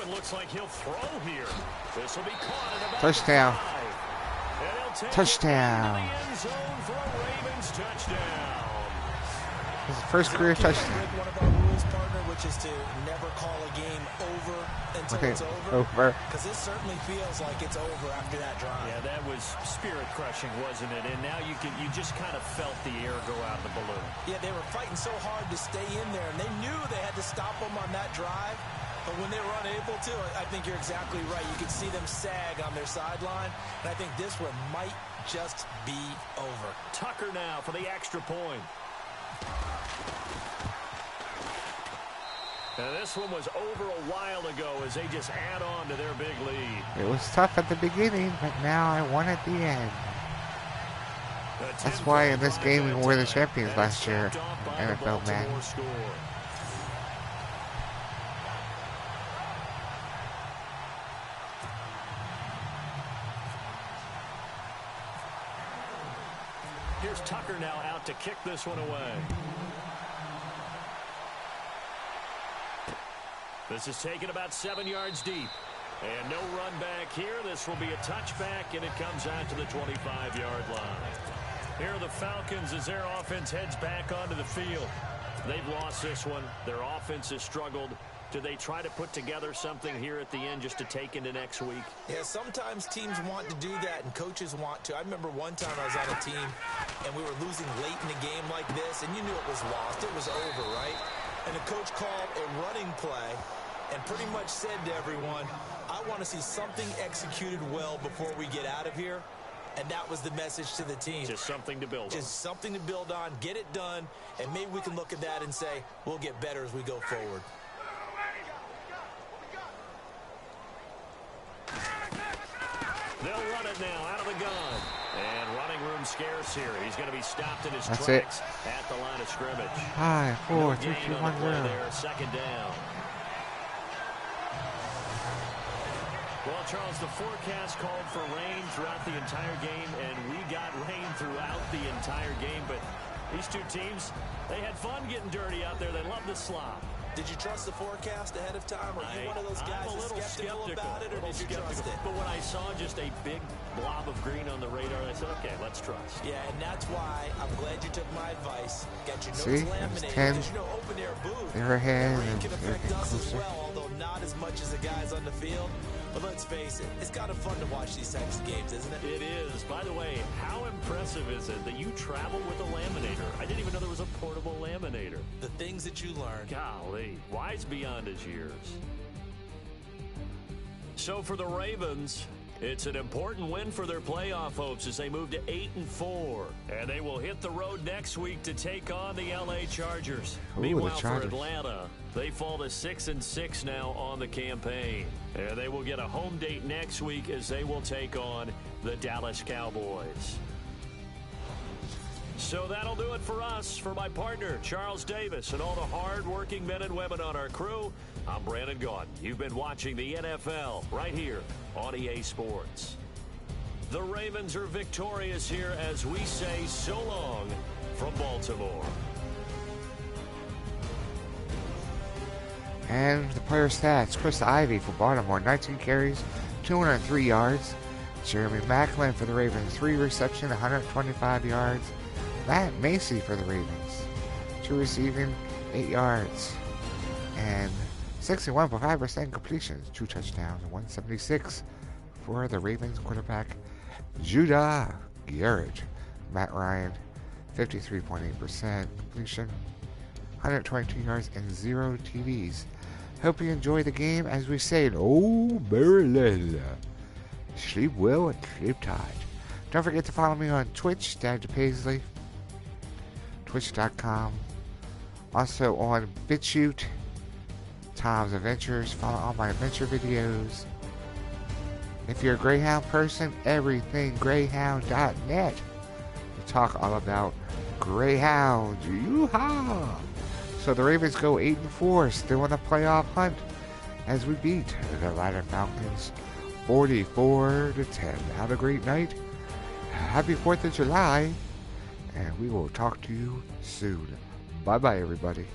[SPEAKER 2] Looks like he'll throw here. This will be caught at about
[SPEAKER 1] touchdown.
[SPEAKER 2] 5.
[SPEAKER 1] Touchdown.
[SPEAKER 2] End zone for a Ravens touchdown.
[SPEAKER 1] His first career touchdown.
[SPEAKER 3] One of our rules, partner, which is to never call a game over until it's over. Because it certainly feels like it's over after that drive.
[SPEAKER 2] Yeah, that was spirit crushing, wasn't it? And now you just kind of felt the air go out of the balloon.
[SPEAKER 3] Yeah, they were fighting so hard to stay in there, and they knew they had to stop them on that drive. But when they were unable to, I think you're exactly right. You could see them sag on their sideline. And I think this one might just be over.
[SPEAKER 2] Tucker now for the extra point. And this one was over a while ago as they just add on to their big lead.
[SPEAKER 1] It was tough at the beginning, but now I won at the end. That's why in this game we were the champions last year, NFL Madden.
[SPEAKER 2] Here's Tucker now out to kick this one away. This is taken about 7 yards deep. And no run back here. This will be a touchback, and it comes out to the 25-yard line. Here are the Falcons as their offense heads back onto the field. They've lost this one. Their offense has struggled. Do they try to put together something here at the end just to take into next week?
[SPEAKER 3] Yeah, sometimes teams want to do that and coaches want to. I remember one time I was on a team and we were losing late in a game like this, and you knew it was lost. It was over, right? And the coach called a running play and pretty much said to everyone, I want to see something executed well before we get out of here. And that was the message to the team.
[SPEAKER 2] Just something to build on.
[SPEAKER 3] Just something to build on, get it done, and maybe we can look at that and say, we'll get better as we go forward.
[SPEAKER 2] They'll run it now out of the gun. And running room scarce here. He's going to be stopped in his
[SPEAKER 1] That's
[SPEAKER 2] tracks at the line of scrimmage.
[SPEAKER 1] 5, 4, 3, 2, 1, 0.
[SPEAKER 2] There, second down. Well, Charles, the forecast called for rain throughout the entire game, and we got rain throughout the entire game. But these two teams, they had fun getting dirty out there. They love the slop.
[SPEAKER 3] Did you trust the forecast ahead of time? Are you one of those guys
[SPEAKER 2] I'm a little skeptical
[SPEAKER 3] about it, or did you trust it?
[SPEAKER 2] But when I saw just a big blob of green on the radar, I said, okay, let's trust.
[SPEAKER 3] Yeah, and that's why I'm glad you took my advice. Got your
[SPEAKER 1] See,
[SPEAKER 3] notes laminated,
[SPEAKER 1] 10.
[SPEAKER 3] because you know open air booth.
[SPEAKER 1] They're ahead,
[SPEAKER 3] Rain
[SPEAKER 1] and
[SPEAKER 3] can
[SPEAKER 1] they're
[SPEAKER 3] affect
[SPEAKER 1] getting
[SPEAKER 3] us as
[SPEAKER 1] closer.
[SPEAKER 3] well, although not as much as the guys on the field. But let's face it, it's kind of fun to watch these types of games, isn't it?
[SPEAKER 2] It is. By the way, how impressive is it that you travel with a laminator? I didn't even know there was a portable laminator.
[SPEAKER 3] The things that you learn.
[SPEAKER 2] Golly, wise beyond his years. So for the Ravens, It's an important win for their playoff hopes as they move to 8-4. And they will hit the road next week to take on the LA Chargers.
[SPEAKER 1] Ooh,
[SPEAKER 2] Meanwhile,
[SPEAKER 1] the Chargers.
[SPEAKER 2] for Atlanta, they fall to 6-6 now on the campaign. And they will get a home date next week as they will take on the Dallas Cowboys. So that'll do it for us. For my partner, Charles Davis, and all the hard-working men and women on our crew, I'm Brandon Gaudin. You've been watching the NFL right here on EA Sports. The Ravens are victorious here as we say so long from Baltimore.
[SPEAKER 1] And the player stats, Chris Ivy for Baltimore, 19 carries, 203 yards. Jeremy Maclin for the Ravens, 3 receptions, 125 yards. Matt Macy for the Ravens, 2 receiving, 8 yards. And 61.5% completions, 2 touchdowns, 176 for the Ravens quarterback, Judah Garrett. Matt Ryan, 53.8% completion, 122 yards, and 0 TDs. Hope you enjoy the game. As we say in old Maryland, sleep well and sleep tight. Don't forget to follow me on Twitch, Dad Paisley, twitch.com. Also on BitChute, Tom's Adventures. Follow all my adventure videos. If you're a Greyhound person, everything Greyhound.net. We talk all about Greyhounds. Yoo-haw! So the Ravens go 8-4, still in the playoff hunt as we beat the Atlanta Falcons 44-10. Have a great night. Happy 4th of July. And we will talk to you soon. Bye-bye, everybody.